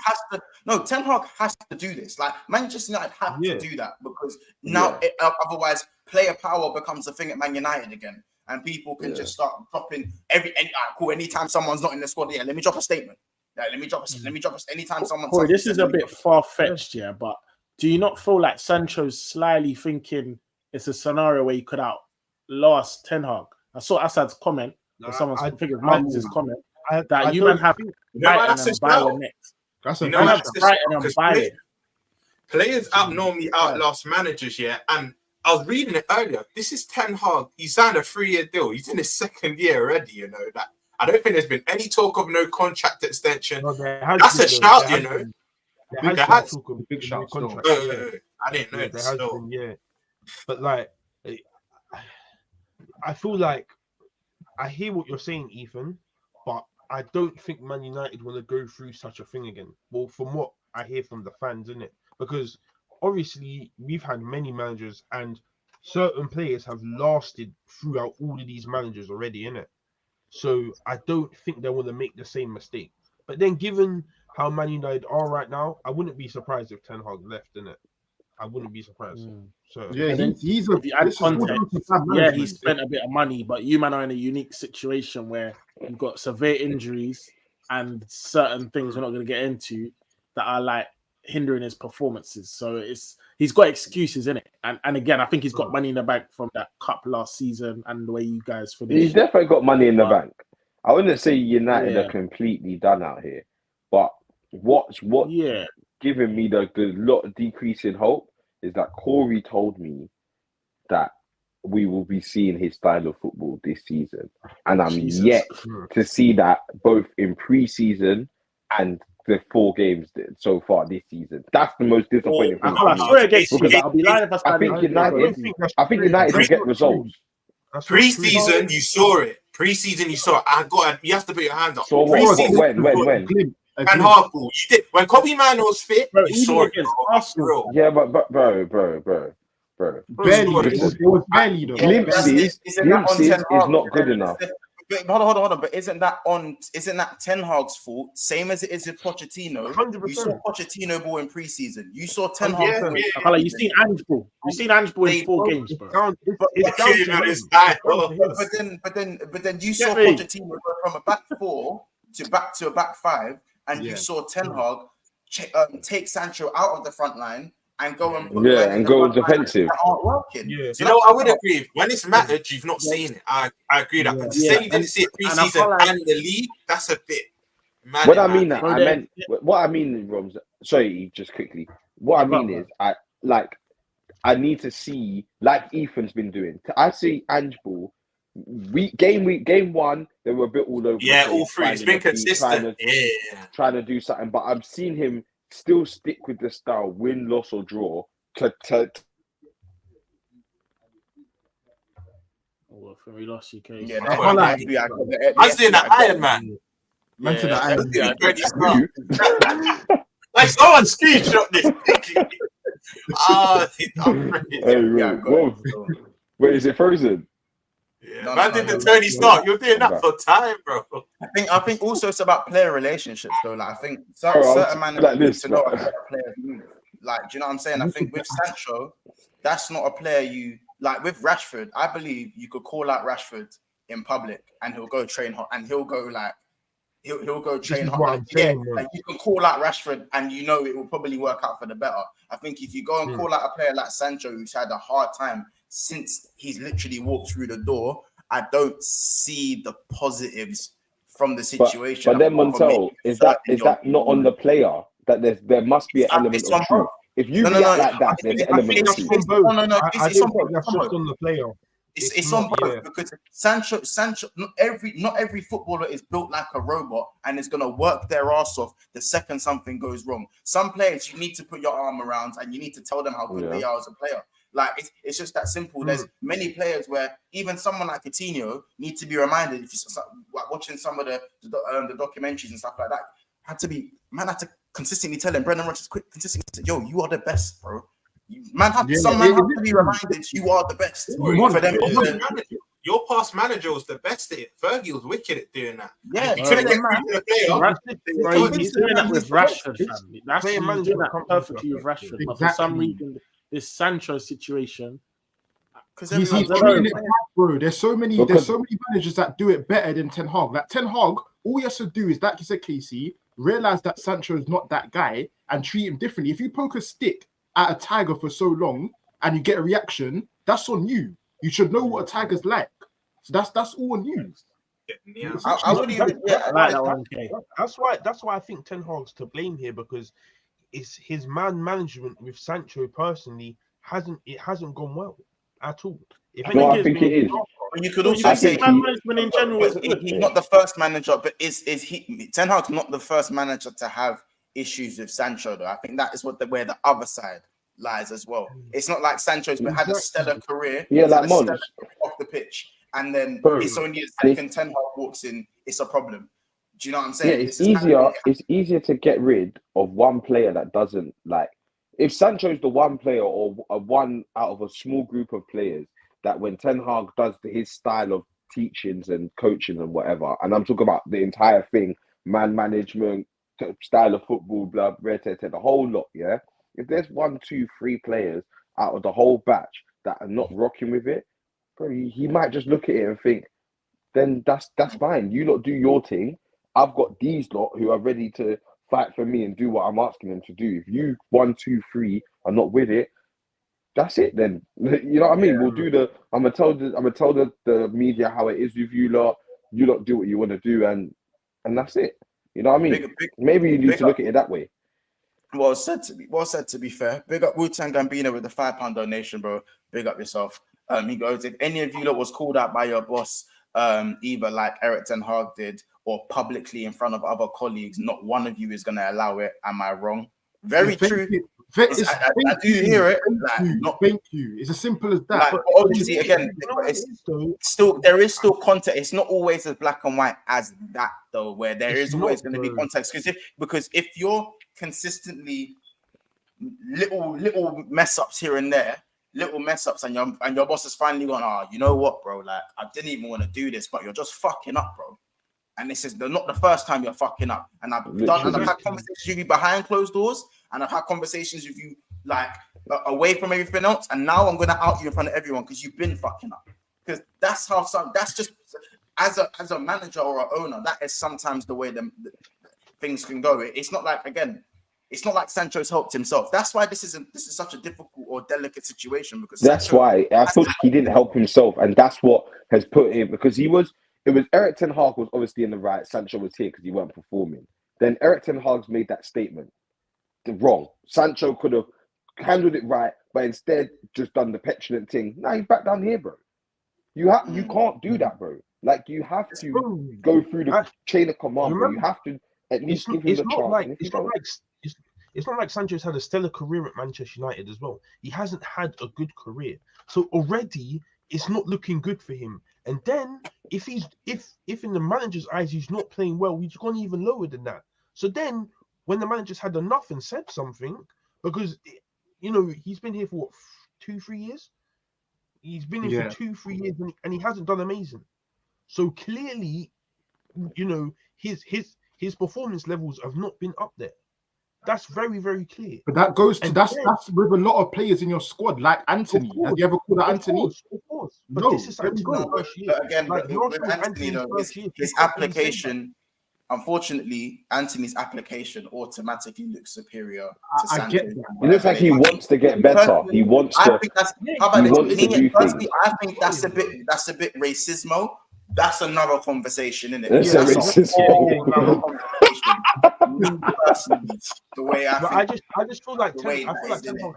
[SPEAKER 1] Ten Hag has to do this. Like Manchester United have to do that because now otherwise player power becomes a thing at Man United again, and people can just start dropping anytime someone's not in the squad. Yeah, let me drop a statement. Yeah, let me drop anytime someone's.
[SPEAKER 2] Corey, this is a bit far fetched, but do you not feel like Sancho's slyly thinking it's a scenario where you could outlast Ten Hag? I saw Assad's comment, or someone's Martin's comment, that you man have Brighton and Bayern next.
[SPEAKER 3] That's a players normally outlast managers, and I was reading it earlier. This is Ten Hag. He signed a 3-year deal. He's in his second year already, you know. That I don't think there's been any talk of no contract extension.
[SPEAKER 5] No,
[SPEAKER 3] that's a shout, you know.
[SPEAKER 5] There has been big shout.
[SPEAKER 3] I didn't know
[SPEAKER 5] there has been, but like, I feel like I hear what you're saying, Ethan, but I don't think Man United want to go through such a thing again. Well, from what I hear from the fans, innit? Because obviously we've had many managers and certain players have lasted throughout all of these managers already, innit? So I don't think they want to make the same mistake. But then given how Man United are right now, I wouldn't be surprised if Ten Hag left, innit? I wouldn't be surprised. So
[SPEAKER 2] he spent a bit of money, but you man are in a unique situation where you've got severe injuries and certain things we're not going to get into that are like hindering his performances. So he's got excuses in it, and again, I think he's got money in the bank from that cup last season and the way you guys finished.
[SPEAKER 4] He's definitely got money in the bank. I wouldn't say United are completely done out here, but what's giving me the lot of decrease in hope is that Corey told me that we will be seeing his style of football this season, and I'm yet to see that both in pre-season and the 4 games so far this season. That's the most disappointing thing.
[SPEAKER 2] I'll be lying if
[SPEAKER 4] I think United will get results.
[SPEAKER 3] Pre-season, you saw it. You have to put your hand up.
[SPEAKER 4] So when?
[SPEAKER 3] And hardball. You did when Kobe Mano was fit.
[SPEAKER 2] Bro,
[SPEAKER 3] you saw it.
[SPEAKER 4] Yeah, but bro.
[SPEAKER 6] Barely, it was barely though.
[SPEAKER 4] Glimpses is not good enough.
[SPEAKER 1] Hold on. But isn't that Ten Hag's fault? Same as it is with Pochettino.
[SPEAKER 5] 100%.
[SPEAKER 1] You saw Pochettino ball in preseason. You saw Ten Hag.
[SPEAKER 2] You've seen Ange ball. You've seen Ange ball in 4 games, bro.
[SPEAKER 1] But then you saw Pochettino go from a back 4 to a back 5, and you saw Ten Hag take Sancho out of the front line and go and
[SPEAKER 4] go defensive.
[SPEAKER 3] Yeah. So I would agree. When it's mattered, you've not seen it. I agree that. But to say you didn't see it pre-season and the league, that's a bit mad.
[SPEAKER 4] What I mean, Roms. Sorry, just quickly. What I mean is, I need to see, like Ethan's been doing. I see Ange ball. Game 1, they were a bit all over.
[SPEAKER 3] Yeah, all 3. It's been consistent.
[SPEAKER 4] Trying to do something, but I've seen him still stick with the style, win, loss, or draw.
[SPEAKER 2] We lost UK.
[SPEAKER 1] Yeah,
[SPEAKER 3] I was doing that Iron Man. Like someone screenshot this.
[SPEAKER 4] Wait, is it frozen?
[SPEAKER 3] Yeah, man did the Tony Stark. You're doing that for time, bro.
[SPEAKER 1] I think also it's about player relationships, though. Like I think certain managers to know what players move. Like, do you know what I'm saying? I think with Sancho, that's not a player you like. With Rashford, I believe you could call out Rashford in public and he'll go train hard, and he'll go like he'll go train hard. Like you can call out Rashford and you know it will probably work out for the better. I think if you go and call out a player like Sancho who's had a hard time since he's literally walked through the door, I don't see the positives from the situation.
[SPEAKER 4] But then Montel, is that not on the player? That there must be an element of truth. If you react like that, there's an element of truth.
[SPEAKER 5] It's just on the player.
[SPEAKER 1] It's on both because Sancho, not every footballer is built like a robot and is gonna work their ass off the second something goes wrong. Some players you need to put your arm around and you need to tell them how good they are as a player. Like it's just that simple. There's many players where even someone like Coutinho needs to be reminded. If you're watching some of the documentaries and stuff like that, had to consistently tell him, Brendan Rodgers, consistently say, yo, you are the best, bro. Man have to be reminded you are the best.
[SPEAKER 3] your past manager was the best at it. Fergie was wicked at doing that.
[SPEAKER 1] Yeah,
[SPEAKER 3] you couldn't get through to the player.
[SPEAKER 2] He's doing that with Rashford, family. That's
[SPEAKER 5] player
[SPEAKER 2] he's doing
[SPEAKER 5] management
[SPEAKER 2] that
[SPEAKER 5] comes
[SPEAKER 2] perfectly with
[SPEAKER 5] into
[SPEAKER 2] Rashford.
[SPEAKER 5] effect.
[SPEAKER 2] But for some reason, this Sancho situation,
[SPEAKER 6] he's doing it bad, bro. There's so many managers that do it better than Ten Hag. Like Ten Hag, all he has to do is, like you said, Casey, realize that Sancho is not that guy and treat him differently. If you poke a stick at a tiger for so long and you get a reaction, that's on you. You should know what a tiger's like. So that's all on you.
[SPEAKER 1] Yeah. I wouldn't even. Yeah,
[SPEAKER 2] I like that one.
[SPEAKER 5] That's why I think Ten Hag's to blame here, because it's his management with Sancho personally hasn't gone well at all.
[SPEAKER 4] I think it is.
[SPEAKER 1] But you could also say
[SPEAKER 2] management in general is good.
[SPEAKER 1] He's not the first manager, but is he? Ten Hag's not the first manager to have issues with Sancho, though. I think that is where the other side lies as well. It's not like Sancho's had a stellar career.
[SPEAKER 4] Yeah, like Mons
[SPEAKER 1] off the pitch, and then it's only a second Ten Hag walks in, it's a problem. Do you know what I'm saying?
[SPEAKER 4] Yeah, it's easier to get rid of one player that doesn't like. If Sancho's the one player or one out of a small group of players that when Ten Hag does his style of teachings and coaching and whatever, and I'm talking about the entire thing, man management, style of football, blah, the whole lot, yeah? If there's 1, 2, 3 players out of the whole batch that are not rocking with it, bro, he might just look at it and think, then that's fine. You lot do your thing. I've got these lot who are ready to fight for me and do what I'm asking them to do. If you 1, 2, 3 are not with it, that's it then. You know what I mean? We'll do the. I'm gonna tell the media how it is with you lot. You lot do what you want to do, and that's it. You know what I mean? Maybe you need to look at it that way.
[SPEAKER 1] Well said to be fair. Big up Wu-Tang Gambino with the £5 donation, bro. Big up yourself. He goes, if any of you lot was called out by your boss, either like Eric Ten Hag did or publicly in front of other colleagues, not one of you is gonna allow it. Am I wrong? Very true. I do hear it.
[SPEAKER 6] Thank you. It's as simple as that.
[SPEAKER 1] Like, but obviously, again, there is still context. It's not always as black and white as that, though. Where there is always going to be context, because if you're consistently little mess ups here and there, little mess ups, and your boss has finally gone, oh, you know what, bro? Like, I didn't even want to do this, but you're just fucking up, bro. And this is not the first time you're fucking up. And I've had conversations with you behind closed doors, and I've had conversations with you like away from everything else. And now I'm gonna out you in front of everyone because you've been fucking up. Because that's just as a manager or an owner, that is sometimes the way the things can go. It's not like Sancho's helped himself. That's why this is such a difficult or delicate situation, because
[SPEAKER 4] why I thought he didn't help himself, and that's what has put him, because it was Eric Ten Hag was obviously in the right. Sancho was here because he weren't performing. Then Eric Ten Hag's made that statement. Wrong. Sancho could have handled it right, but instead just done the petulant thing. Now he's back down here, bro. You can't do that, bro. Like, you have to go through the chain of command, bro. You have to at least give him the chance.
[SPEAKER 5] It's not like Sancho's had a stellar career at Manchester United as well. He hasn't had a good career, so already it's not looking good for him. And then if in the manager's eyes he's not playing well, he's gone even lower than that. So then when the manager's had enough and said something, because he's been here for what, 2-3 years? He's been here for 2-3 years and he hasn't done amazing. So clearly, his performance levels have not been up there. That's very, very clear.
[SPEAKER 6] But that goes to that's with a lot of players in your squad, like Anthony. Have you ever called out Anthony?
[SPEAKER 5] Of course. But this is Anthony's first year.
[SPEAKER 1] But again, with Anthony, though, his application, unfortunately, Anthony's application automatically looks superior to Sancho.
[SPEAKER 4] It looks like he wants to get better. He wants to.
[SPEAKER 1] I think that's a bit racismo. That's another conversation, isn't it?
[SPEAKER 4] That's a racism.
[SPEAKER 1] The way
[SPEAKER 5] I just feel like Ten Hag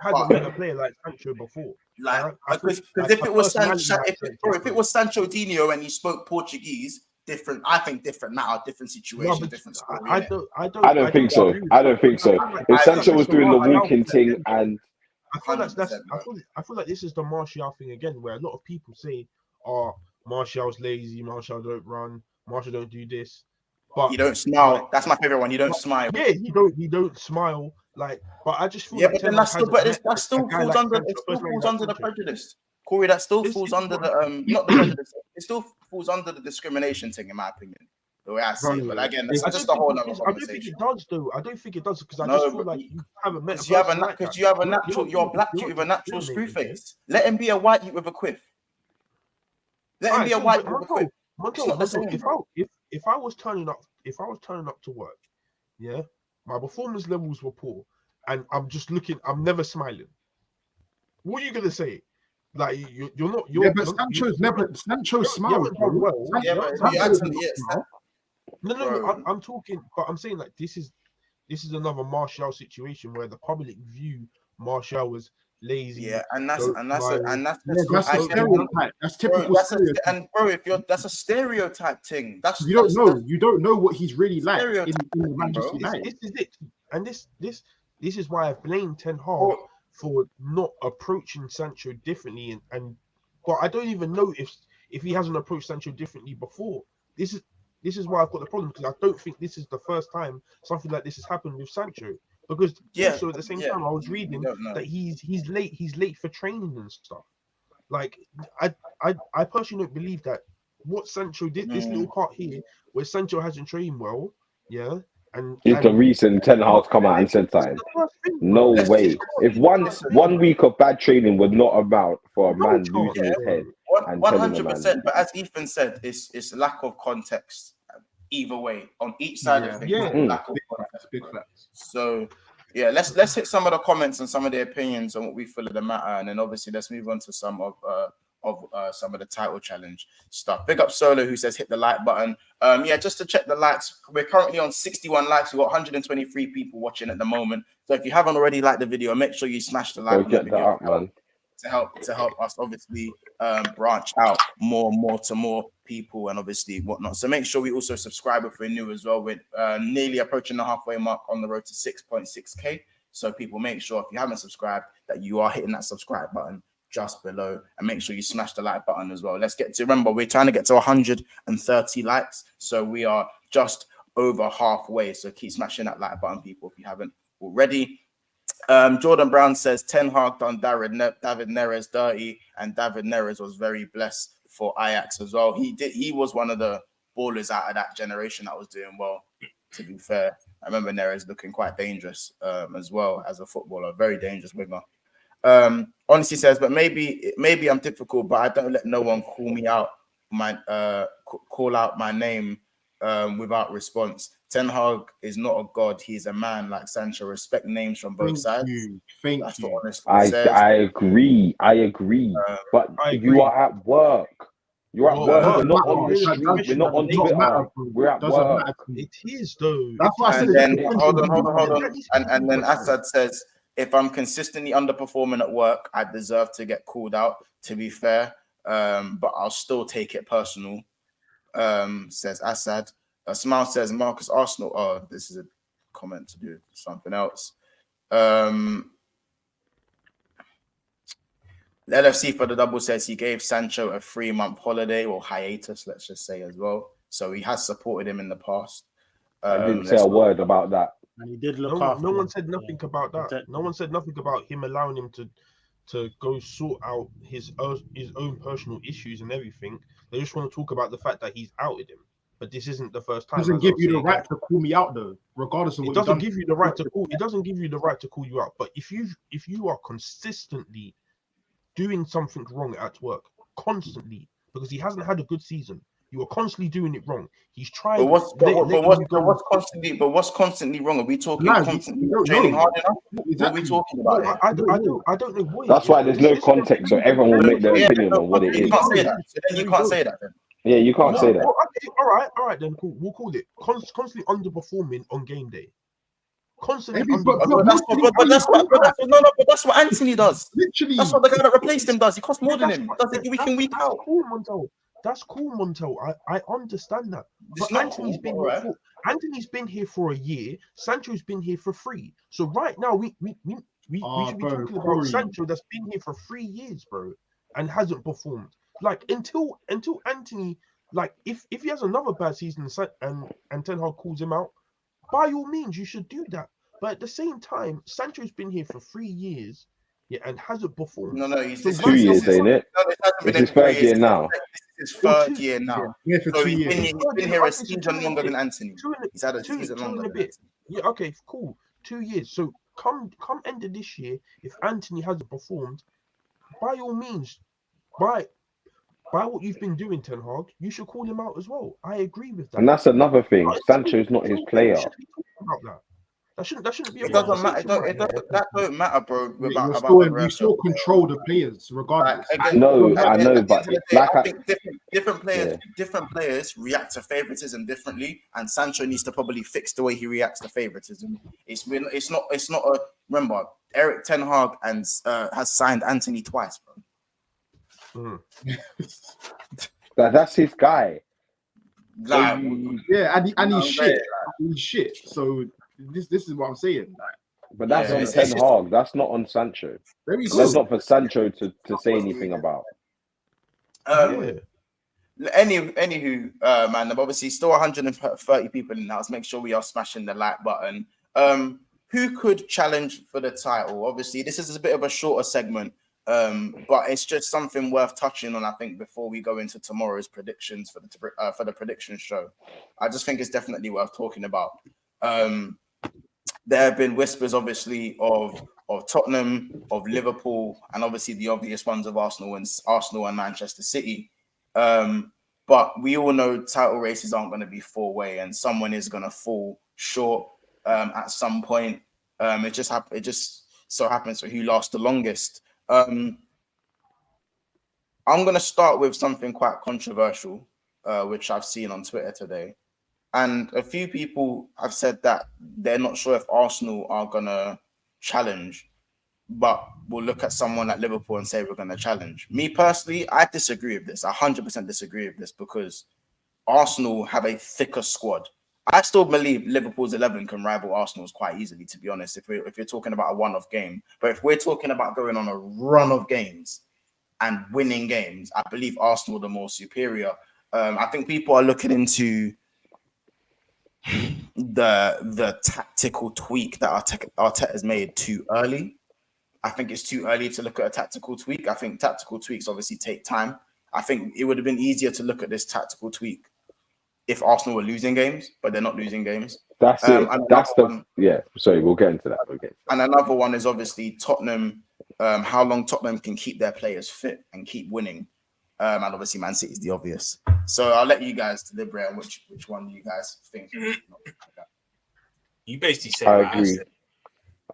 [SPEAKER 5] hasn't met a player like Sancho before.
[SPEAKER 1] Like, because if it was Sancho Dino and he spoke Portuguese, different. I think different now, different situation, different story.
[SPEAKER 4] I don't think so. If Sancho was doing the walking thing, and
[SPEAKER 5] I feel like this is the Martial thing again, where a lot of people say, "Oh, Martial's lazy. Martial don't run. Martial don't do this." But
[SPEAKER 1] you don't smile. That's my favorite one. You don't smile.
[SPEAKER 5] Yeah, he don't smile. Like, but I just feel
[SPEAKER 1] but then that still falls under the prejudice. Corey, that still falls under the not the prejudice. It still falls under the discrimination thing, in my opinion. The way I see it, but again, that's just a whole other conversation.
[SPEAKER 5] I don't think it does, though. I don't think it does because I just feel like you haven't met.
[SPEAKER 1] Because you have a natural, you're a black dude with a natural screw face. Let him be a white dude with a quiff. Let him be a white dude with a quiff.
[SPEAKER 5] If I was turning up to work, yeah, my performance levels were poor, and I'm just looking, I'm never smiling. What are you gonna say? Like you're not.
[SPEAKER 6] Sancho smiled.
[SPEAKER 5] No. I'm talking, but I'm saying like this is another Martial situation where the public view Martial as lazy.
[SPEAKER 1] Yeah, and that's a stereotype. That's typical. That's a stereotype thing.
[SPEAKER 6] You don't know what he's really like in Manchester United.
[SPEAKER 5] This is it, and this is why I blame Ten Hag for not approaching Sancho differently, but I don't even know if he hasn't approached Sancho differently before. This is why I've got the problem, because I don't think this is the first time something like this has happened with Sancho. Because also at the same time, I was reading that he's late for training and stuff. Like I personally don't believe that what Sancho did, this little part here where Sancho hasn't trained well, and
[SPEAKER 4] it's the reason Ten Hag's come out and said something. No way. If one week of bad training would not amount for a man losing his head.
[SPEAKER 1] 100%. But as Ethan said, it's lack of context. Either way, on each side of things, lack of context. Big facts. So yeah, let's hit some of the comments and some of the opinions on what we feel of the matter, and then obviously let's move on to some of some of the title challenge stuff. Big up Solo, who says hit the like button. Just to check the likes, we're currently on 61 likes. We've got 123 people watching at the moment. So if you haven't already liked the video, make sure you smash the like button to help us obviously branch out more to more people and obviously whatnot. So make sure we also subscribe if we're new as well. We're nearly approaching the halfway mark on the road to 6.6k. So people, make sure if you haven't subscribed that you are hitting that subscribe button just below, and make sure you smash the like button as well. Let's get to, remember, we're trying to get to 130 likes, so we are just over halfway. So keep smashing that like button, people, if you haven't already. Jordan Brown says Ten Hag done David Neres dirty, and David Neres was very blessed for Ajax as well. He was one of the ballers out of that generation that was doing well, to be fair. I remember Neres looking quite dangerous as well as a footballer, very dangerous winger. Honestly says, but maybe I'm difficult, but I don't let no one call out my name without response. Ten Hag is not a god; he's a man like Sancho. Respect names from both sides.
[SPEAKER 6] Thank you.
[SPEAKER 4] I agree. But you are at work. You're at work. We're not on the street. We're not on Twitter. We're at work.
[SPEAKER 5] It is though.
[SPEAKER 1] That's why I said. And then hold on. And then Assad says, if I'm consistently underperforming at work, I deserve to get called out, to be fair. But I'll still take it personal, says Assad. Smile says, Marcus Arsenal. Oh, this is a comment to do with something else. LFC for the double says he gave Sancho a 3-month holiday or hiatus, let's just say, as well. So he has supported him in the past.
[SPEAKER 4] I didn't say a word about that.
[SPEAKER 2] And he did look
[SPEAKER 5] after. No one said nothing about that. No one said nothing about him allowing him to go sort out his own personal issues and everything. They just want to talk about the fact that he's outed him. But this isn't the first time.
[SPEAKER 6] It doesn't give you the right to call me out, though, regardless of what
[SPEAKER 5] it doesn't give you the right to call. It doesn't give you the right to call you out. But if you are consistently doing something wrong at work, constantly, because he hasn't had a good season, you are constantly doing it wrong. He's trying. But
[SPEAKER 1] what's constantly wrong? Are we talking constantly training hard enough? Exactly. What are we talking about?
[SPEAKER 5] I don't know what.
[SPEAKER 4] That's why there's no context, so everyone will make their opinion on what it is.
[SPEAKER 1] You can't say that. So then you can't say that then.
[SPEAKER 4] Yeah, you can't say that.
[SPEAKER 5] Okay, all right, then cool. We'll call it constantly underperforming on game day. Constantly
[SPEAKER 1] but that's what Anthony does. Literally, that's what the guy that replaced him does. He costs more than him. Does it week in, week out?
[SPEAKER 5] That's cool, Montel. I understand that. But Anthony's been here for a year. Sancho's been here for 3. So right now we should be talking about Sancho that's been here for 3 years, bro, and hasn't performed. Like until Anthony, like if he has another bad season and Ten Hag calls him out, by all means you should do that. But at the same time, Sancho's been here for 3 years yeah, and hasn't performed.
[SPEAKER 1] No, he's
[SPEAKER 4] so 2 years, ain't it?
[SPEAKER 1] No, it hasn't
[SPEAKER 4] It's
[SPEAKER 1] been
[SPEAKER 4] his third year now.
[SPEAKER 1] This is his third year now.
[SPEAKER 6] Yeah, for
[SPEAKER 1] So
[SPEAKER 6] 2
[SPEAKER 1] he's
[SPEAKER 6] years.
[SPEAKER 1] been here a season longer than Anthony. He's had a
[SPEAKER 5] two
[SPEAKER 1] season
[SPEAKER 5] and
[SPEAKER 1] longer
[SPEAKER 5] a
[SPEAKER 1] than
[SPEAKER 5] bit.
[SPEAKER 1] Anthony.
[SPEAKER 5] Yeah, okay, cool. 2 years. So come end of this year, if Anthony hasn't performed, by all means, by what you've been doing, Ten Hag, you should call him out as well. I agree with that.
[SPEAKER 4] And that's another thing. Sancho's not his player.
[SPEAKER 5] About that. That shouldn't be.
[SPEAKER 1] It doesn't matter. That don't matter, bro.
[SPEAKER 6] You still control the players, regardless.
[SPEAKER 4] I know, but
[SPEAKER 1] I think different players react to favoritism differently, and Sancho needs to probably fix the way he reacts to favoritism. It's not a. Remember, Eric Ten Hag and has signed Anthony twice, bro.
[SPEAKER 4] That's his guy.
[SPEAKER 1] Like,
[SPEAKER 6] and he's shit. He's shit. So this is what I'm saying. Like,
[SPEAKER 4] but that's on Ten Hag. That's not on Sancho. That's not for Sancho to say anything about.
[SPEAKER 1] Anywho, man, obviously still 130 people in the house. Make sure we are smashing the like button. Who could challenge for the title? Obviously, this is a bit of a shorter segment, but it's just something worth touching on, I think, before we go into tomorrow's predictions for the prediction show. I just think it's definitely worth talking about. There have been whispers, obviously, of Tottenham, of Liverpool, and obviously the obvious ones of Arsenal and Manchester City. But we all know title races aren't going to be four-way, and someone is going to fall short at some point. It just so happens for who lasts the longest. I'm going to start with something quite controversial, which I've seen on Twitter today. And a few people have said that they're not sure if Arsenal are going to challenge, but we'll look at someone like Liverpool and say we're going to challenge. Me personally, I disagree with this. I 100% disagree with this because Arsenal have a thicker squad. I still believe Liverpool's 11 can rival Arsenal's quite easily, to be honest, if you're talking about a one-off game. But if we're talking about going on a run of games and winning games, I believe Arsenal are the more superior. I think people are looking into the tactical tweak that Arteta has made too early. I think it's too early to look at a tactical tweak. I think tactical tweaks obviously take time. I think it would have been easier to look at this tactical tweak if Arsenal were losing games, but they're not losing games.
[SPEAKER 4] That's it. Sorry, we'll get into that.
[SPEAKER 1] And another one is obviously Tottenham. How long Tottenham can keep their players fit and keep winning. And obviously Man City is the obvious. So I'll let you guys deliberate on which one you guys think.
[SPEAKER 3] You basically say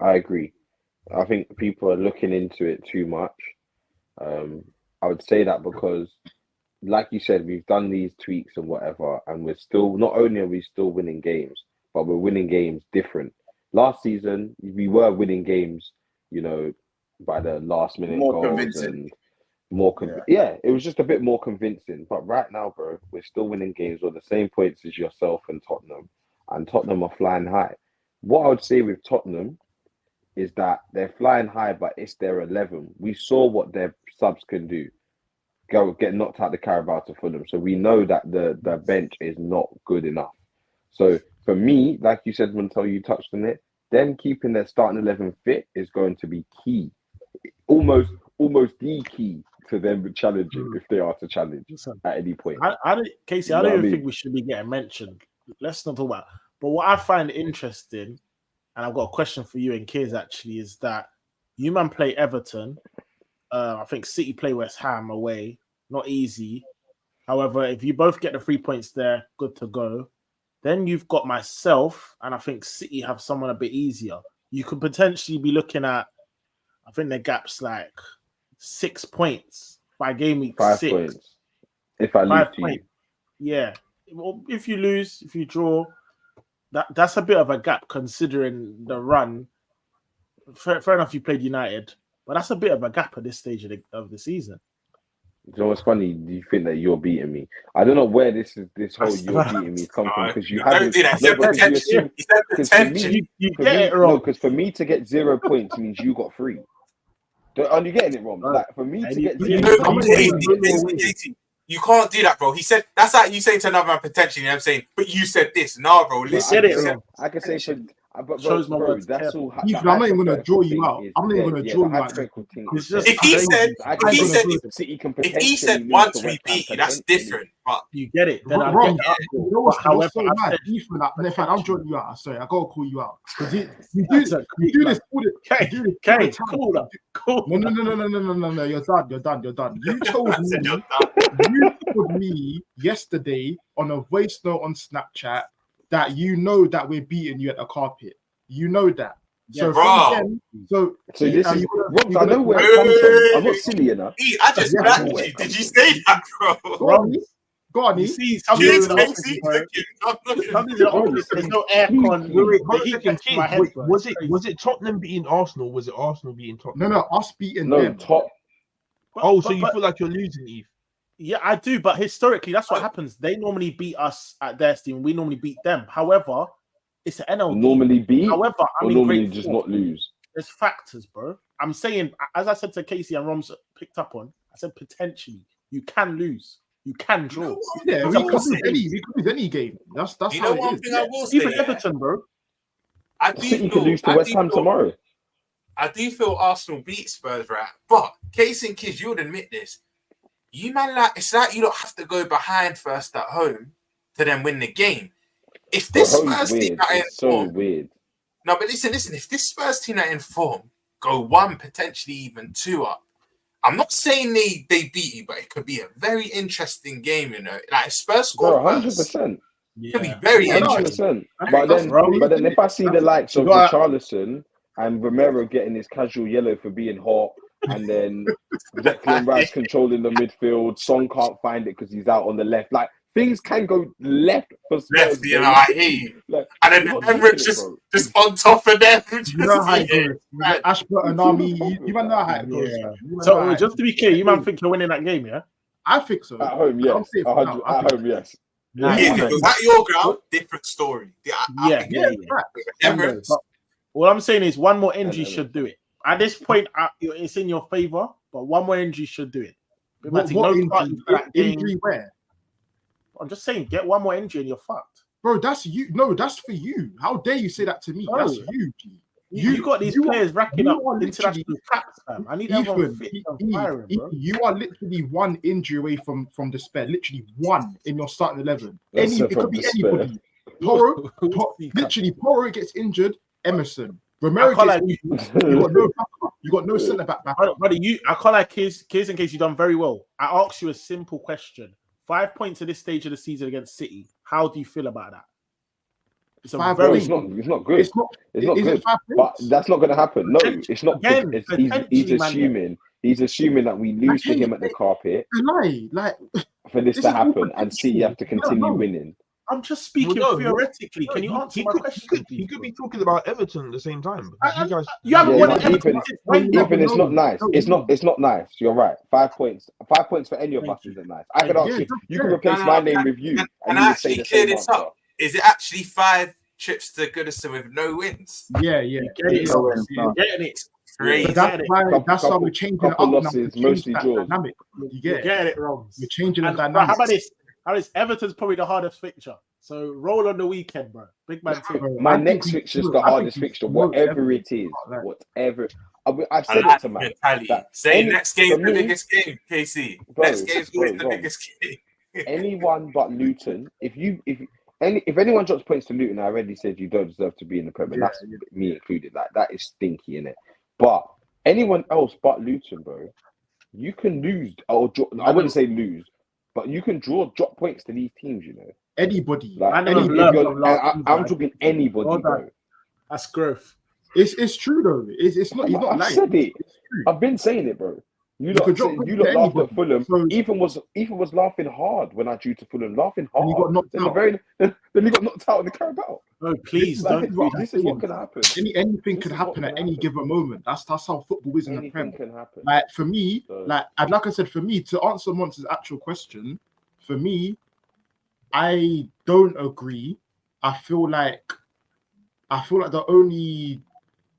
[SPEAKER 4] I agree. I think people are looking into it too much. I would say that because, like you said, we've done these tweaks and whatever, and we're still, not only are we still winning games, but we're winning games different. Last season, we were winning games, by the last minute goals
[SPEAKER 1] convincing.
[SPEAKER 4] And it was just a bit more convincing. But right now, bro, we're still winning games with the same points as yourself and Tottenham are flying high. What I would say with Tottenham is that they're flying high, but it's their 11. We saw what their subs can do. Get knocked out the Carabao to Fulham. So we know that the bench is not good enough. So for me, like you said, Montel, you touched on it, them keeping their starting 11 fit is going to be key. Almost the key to them challenging if they are to challenge at any point.
[SPEAKER 2] Casey, I don't even think we should be getting mentioned. Let's not talk about it. But what I find interesting, and I've got a question for you and Kiz actually, is that you man play Everton. I think City play West Ham away. Not easy. However, if you both get the 3 points there, good to go. Then you've got myself, and I think City have someone a bit easier. You could potentially be looking at, I think the gap's like 6 points by game week
[SPEAKER 4] 5
[SPEAKER 2] 6.
[SPEAKER 4] points. If I lose to you.
[SPEAKER 2] Yeah. Well, if you lose, if you draw, that's a bit of a gap considering the run. Fair enough, you played United, but that's a bit of a gap at this stage of the season.
[SPEAKER 4] You know what's funny? Do you think that you're beating me? I don't know where this whole "you're beating me" come from, because you haven't.
[SPEAKER 2] You get it wrong.
[SPEAKER 4] Because for me to get 0 points means you got 3. Are you getting it wrong? Like for me to get 0 points.
[SPEAKER 3] You can't do that, bro. He said that's like you saying to another man potentially. I'm saying, but you said this. Nah, bro. Listen.
[SPEAKER 4] I can say But
[SPEAKER 2] Shows my
[SPEAKER 4] bro,
[SPEAKER 2] words
[SPEAKER 4] that's
[SPEAKER 2] careful.
[SPEAKER 4] all.
[SPEAKER 6] Ethan, I'm not even gonna draw you out. I'm not even gonna draw you out.
[SPEAKER 4] Hypothetical thing
[SPEAKER 2] It's
[SPEAKER 4] is
[SPEAKER 2] just-
[SPEAKER 3] If he said,
[SPEAKER 4] City can
[SPEAKER 3] if he
[SPEAKER 4] potentially
[SPEAKER 3] said
[SPEAKER 4] lose
[SPEAKER 3] once
[SPEAKER 4] to
[SPEAKER 3] we
[SPEAKER 4] West Ham
[SPEAKER 3] beat you, that's
[SPEAKER 4] potentially.
[SPEAKER 3] different. But
[SPEAKER 2] You get it. Then I
[SPEAKER 6] Wrong.
[SPEAKER 2] get the
[SPEAKER 6] You
[SPEAKER 2] uproar.
[SPEAKER 6] know what's
[SPEAKER 2] But however,
[SPEAKER 6] so
[SPEAKER 2] I
[SPEAKER 6] mad?
[SPEAKER 2] said,
[SPEAKER 6] Ethan, I'm drawing you out. Sorry, I gotta call you out because you do
[SPEAKER 2] That's a
[SPEAKER 6] you do this all the
[SPEAKER 2] Okay,
[SPEAKER 6] you do this all the
[SPEAKER 2] okay,
[SPEAKER 6] time.
[SPEAKER 2] cool up, cool.
[SPEAKER 6] No. You're done. You chose
[SPEAKER 3] I said
[SPEAKER 6] me.
[SPEAKER 3] you're done.
[SPEAKER 6] You told me yesterday on a voice note on Snapchat that you know that we're beating you at the carpet. You know that. So
[SPEAKER 2] Yeah,
[SPEAKER 3] bro.
[SPEAKER 6] then, so
[SPEAKER 4] this
[SPEAKER 6] are
[SPEAKER 4] is
[SPEAKER 6] you
[SPEAKER 4] Rob. I know where
[SPEAKER 3] Wait,
[SPEAKER 4] it comes from.
[SPEAKER 3] wait,
[SPEAKER 4] I'm not
[SPEAKER 3] wait.
[SPEAKER 4] silly enough.
[SPEAKER 3] I just
[SPEAKER 6] Yeah,
[SPEAKER 3] blacked
[SPEAKER 4] I know where
[SPEAKER 3] you.
[SPEAKER 4] it
[SPEAKER 3] Did
[SPEAKER 4] comes
[SPEAKER 3] you
[SPEAKER 4] from.
[SPEAKER 3] say that, bro?
[SPEAKER 6] Go on,
[SPEAKER 2] You see, some
[SPEAKER 3] Dude,
[SPEAKER 2] days in the
[SPEAKER 3] Casey,
[SPEAKER 2] office, bro.
[SPEAKER 3] I'm looking.
[SPEAKER 2] Some days in the
[SPEAKER 4] Bro,
[SPEAKER 2] office, there's no
[SPEAKER 5] Wait,
[SPEAKER 2] aircon.
[SPEAKER 5] hold
[SPEAKER 2] The
[SPEAKER 5] on a
[SPEAKER 2] heat
[SPEAKER 5] second,
[SPEAKER 2] gets to my
[SPEAKER 5] kids.
[SPEAKER 2] head,
[SPEAKER 5] Wait,
[SPEAKER 2] bro.
[SPEAKER 5] was
[SPEAKER 2] It's
[SPEAKER 5] it
[SPEAKER 2] crazy.
[SPEAKER 5] Tottenham beating Arsenal? Or was it Arsenal beating Tottenham?
[SPEAKER 6] No, us beating
[SPEAKER 4] No,
[SPEAKER 6] them.
[SPEAKER 4] top.
[SPEAKER 5] Oh, so you
[SPEAKER 2] but-
[SPEAKER 5] feel like you're losing, Eve?
[SPEAKER 2] Yeah, I do, but historically, that's what happens. They normally beat us at their team. We normally beat them. However, it's an NLD.
[SPEAKER 4] Normally beat,
[SPEAKER 2] However, I'm
[SPEAKER 4] or
[SPEAKER 2] in
[SPEAKER 4] normally
[SPEAKER 2] great
[SPEAKER 4] just
[SPEAKER 2] form.
[SPEAKER 4] not lose.
[SPEAKER 2] There's factors, bro. I'm saying, as I said to Casey and Roms picked up on, I said potentially you can lose, you can draw.
[SPEAKER 6] Yeah, we could lose any game. That's
[SPEAKER 3] You
[SPEAKER 6] how
[SPEAKER 3] know
[SPEAKER 6] it
[SPEAKER 3] one
[SPEAKER 6] is.
[SPEAKER 3] thing I will say,
[SPEAKER 2] Even
[SPEAKER 3] yeah?
[SPEAKER 2] Everton, bro.
[SPEAKER 3] I do
[SPEAKER 4] City
[SPEAKER 3] feel,
[SPEAKER 4] could lose to
[SPEAKER 3] I
[SPEAKER 4] West
[SPEAKER 3] do
[SPEAKER 4] Ham
[SPEAKER 3] feel-
[SPEAKER 4] tomorrow.
[SPEAKER 3] I do feel Arsenal beat Spurs, right? But case in kids, you would admit this. You man, like it's like you don't have to go behind first at home to then win the game. If
[SPEAKER 4] The
[SPEAKER 3] this
[SPEAKER 4] home's
[SPEAKER 3] Spurs team
[SPEAKER 4] weird.
[SPEAKER 3] that in
[SPEAKER 4] It's so
[SPEAKER 3] form,
[SPEAKER 4] weird.
[SPEAKER 3] no, but listen. If this Spurs team that in form go one, potentially even two up, I'm not saying they beat you, but it could be a very interesting game. You know, like if Spurs score
[SPEAKER 4] Bro,
[SPEAKER 3] first,
[SPEAKER 4] 100%.
[SPEAKER 3] it could be very interesting.
[SPEAKER 4] 100%. But then if I see the likes of Richarlison and Romero getting his casual yellow for being hot, and then Declan Rice controlling the midfield, Son can't find it because he's out on the left. Like things can go left for Spurs.
[SPEAKER 3] Left, you know, I hear you.
[SPEAKER 4] Like,
[SPEAKER 3] And then
[SPEAKER 4] you're not
[SPEAKER 3] Emirates
[SPEAKER 4] joking,
[SPEAKER 3] just on top of them.
[SPEAKER 6] You know how it
[SPEAKER 3] Yeah.
[SPEAKER 6] goes. You got Ashburton Army. You might know how it goes.
[SPEAKER 2] Yeah.
[SPEAKER 6] Man. You might know
[SPEAKER 2] So
[SPEAKER 6] how
[SPEAKER 2] just to be clear, you man think you're winning that game, yeah?
[SPEAKER 6] I think so.
[SPEAKER 4] At home,
[SPEAKER 6] I'll
[SPEAKER 4] yes.
[SPEAKER 6] say it for now. I
[SPEAKER 4] At
[SPEAKER 6] think
[SPEAKER 4] home, yes.
[SPEAKER 2] Nah,
[SPEAKER 3] Yeah,
[SPEAKER 2] yeah,
[SPEAKER 3] if it was at your ground, different story.
[SPEAKER 2] yeah.
[SPEAKER 3] Emirates.
[SPEAKER 2] But all I'm saying is one more injury should do it. At this point, it's in your favor, but one more injury should do it.
[SPEAKER 6] What injury where?
[SPEAKER 2] I'm just saying, get one more injury and you're fucked.
[SPEAKER 6] Bro, that's you. No, that's for you. How dare you say that to me?
[SPEAKER 2] Bro,
[SPEAKER 6] that's you.
[SPEAKER 2] You got these players racking up international caps, fam. I need everyone fit and firing, bro.
[SPEAKER 6] You are literally one injury away from despair. Literally one in your starting 11. It could be anybody. Poro gets injured. Emerson. Romero gets injured. You got no centre back.
[SPEAKER 2] Brother, I can't like Kiz in case you've done very well. I asked you a simple question. 5 points at this stage of the season against City. How do you feel about that?
[SPEAKER 4] It's not good. It's not good. But that's not going to happen. No, it's not. He's assuming. He's assuming that we lose to him at the carpet. For this to happen, and City have to continue winning.
[SPEAKER 2] I'm just speaking theoretically. Can you answer my question?
[SPEAKER 5] He could be talking about Everton at the same time.
[SPEAKER 2] You haven't won Everton.
[SPEAKER 4] Even it's not nice. It's not nice. You're right. 5 points. 5 points for any of us isn't nice. I could ask you. You can replace my name with you, and you would say the same answer.
[SPEAKER 3] Is it actually 5 trips to Goodison with no wins?
[SPEAKER 6] Yeah.
[SPEAKER 2] Getting it.
[SPEAKER 3] Crazy.
[SPEAKER 6] That's why we're changing it up.
[SPEAKER 4] Losses, mostly draws.
[SPEAKER 6] You get
[SPEAKER 2] it wrong.
[SPEAKER 6] We're changing the dynamic.
[SPEAKER 2] How about this? Everton's probably the hardest fixture. So roll on the weekend, bro. Big man too.
[SPEAKER 4] My next fixture is the hardest fixture, whatever it is. Whatever. I said it to man.
[SPEAKER 3] Say next game's the biggest game, KC. Next game's always the biggest game.
[SPEAKER 4] Anyone but Luton. If anyone drops points to Luton, I already said you don't deserve to be in the Premier. That's me included. Like that is stinky, innit? But anyone else but Luton, bro, you can lose or I wouldn't say lose, but you can drop points to these teams. You know,
[SPEAKER 6] anybody.
[SPEAKER 4] Like, I'm talking anybody, bro.
[SPEAKER 2] That's growth.
[SPEAKER 6] It's true though. It's not. He's not lying.
[SPEAKER 4] I said it. I've been saying it, bro. You lot laughed at Fulham. So, Ethan was laughing hard when I drew to Fulham, laughing hard.
[SPEAKER 6] And he got knocked out.
[SPEAKER 4] Then he got knocked out in the Carabao.
[SPEAKER 2] No, please don't.
[SPEAKER 4] This is what can happen.
[SPEAKER 6] Anything can happen at any given moment. That's how football is in the Prem.
[SPEAKER 4] Can happen.
[SPEAKER 6] Like for me, like I said, for me to answer Monster's actual question, for me, I don't agree. I feel like the only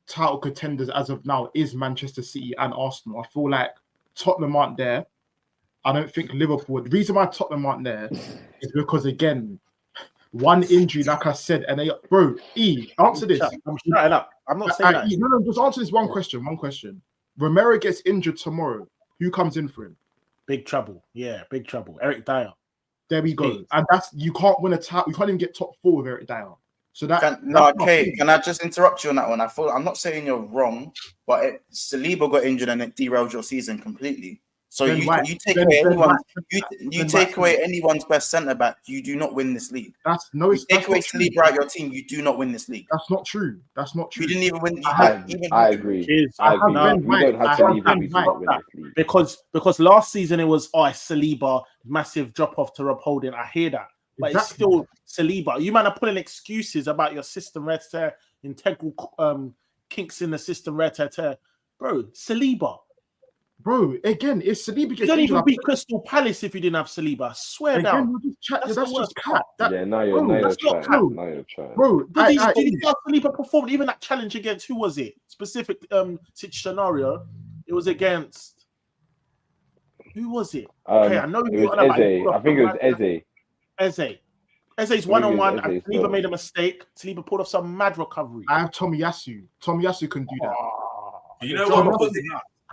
[SPEAKER 6] title contenders as of now is Manchester City and Arsenal. I feel like Tottenham aren't there. I don't think Liverpool. The reason why Tottenham aren't there is because again, one injury, like I said, and bro, answer this.
[SPEAKER 2] I'm shutting up. I'm not saying that.
[SPEAKER 6] No, just answer this one question. One question. Romero gets injured tomorrow. Who comes in for him?
[SPEAKER 2] Big trouble. Yeah, big trouble. Eric Dyer.
[SPEAKER 6] There we go. And you can't win a title. You can't even get top 4 with Eric Dyer. So
[SPEAKER 1] can I just interrupt you on that one? I'm not saying you're wrong, but Saliba got injured and it derailed your season completely. So you take away anyone's best centre back, you do not win this league. Take away Saliba out your team, you do not win this league.
[SPEAKER 6] That's not true. You
[SPEAKER 1] didn't even win.
[SPEAKER 4] I agree. We don't have Saliba.
[SPEAKER 2] Because last season it was Saliba, massive drop off to Rob Holding. I hear that. But it's still Saliba. You man are putting excuses about your system, integral kinks in the system, bro. Saliba.
[SPEAKER 6] Bro, again, it's Saliba.
[SPEAKER 2] You don't even beat Crystal Palace if you didn't have Saliba. I swear down.
[SPEAKER 6] That's just cat.
[SPEAKER 4] Now you're trying.
[SPEAKER 2] Bro, did you see how Saliba performed? Even that challenge against who was it? Specific scenario. It was against who was it? Okay, I know
[SPEAKER 4] it was Eze. I think it was Eze.
[SPEAKER 2] Eze's one-on-one. Saliba made a mistake. Saliba pulled off some mad recovery.
[SPEAKER 6] I have Tomiyasu. Tomiyasu can do that.
[SPEAKER 3] You know what?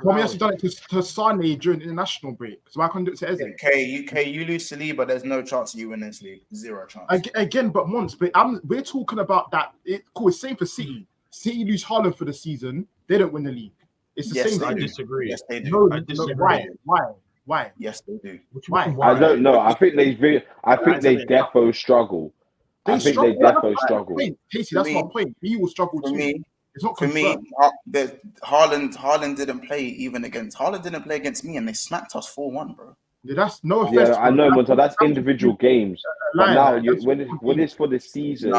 [SPEAKER 6] Tomiyasu done it to Sane during the international break. So I can't do it to Eze.
[SPEAKER 1] Okay, you lose Saliba, there's no chance of you win this league. Zero chance.
[SPEAKER 6] Again, but we're talking about that. It's same for City. City lose Haaland for the season. They don't win the league. It's the same.
[SPEAKER 5] I disagree.
[SPEAKER 1] Yes, they do.
[SPEAKER 6] No,
[SPEAKER 5] I disagree.
[SPEAKER 6] Why?
[SPEAKER 1] Yes, they do.
[SPEAKER 6] Why?
[SPEAKER 4] I don't know. I think they defo struggle.
[SPEAKER 6] Casey, that's my point. He will struggle too. It's not
[SPEAKER 1] for me. Haaland didn't play against me, and they smacked us 4-1, bro.
[SPEAKER 6] Yeah, that's no offense.
[SPEAKER 4] Yeah, I know, Monta. That's individual games. But now, when it's for the season,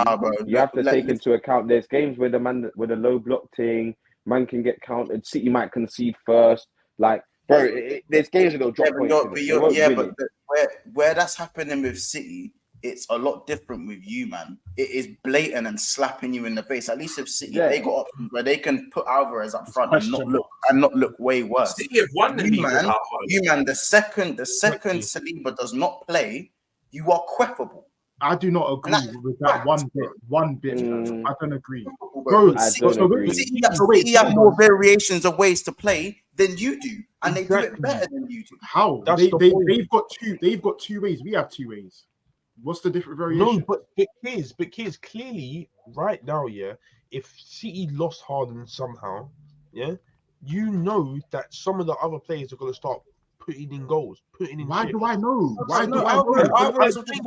[SPEAKER 4] you have to take into account. There's games where with a low block thing, man can get counted. City might concede first. Like, bro, there's games that they'll drop points.
[SPEAKER 1] But where that's happening with City, it's a lot different with you, man. It is blatant and slapping you in the face. At least with City, they got options where they can put Alvarez up front and not look way worse.
[SPEAKER 3] City have won the league.
[SPEAKER 1] The second Saliba does not play, you are queffable.
[SPEAKER 6] I do not agree with that one bit. I don't agree. Bro,
[SPEAKER 1] City have more variations of ways to play than you do, and they do it better than you do.
[SPEAKER 6] How? They've got two ways. We have two ways. What's the different variation?
[SPEAKER 5] No, but here's clearly right now, if City lost Haaland somehow, you know that some of the other players are going to start putting in goals,
[SPEAKER 6] Why do I know?
[SPEAKER 1] Alvarez is
[SPEAKER 6] going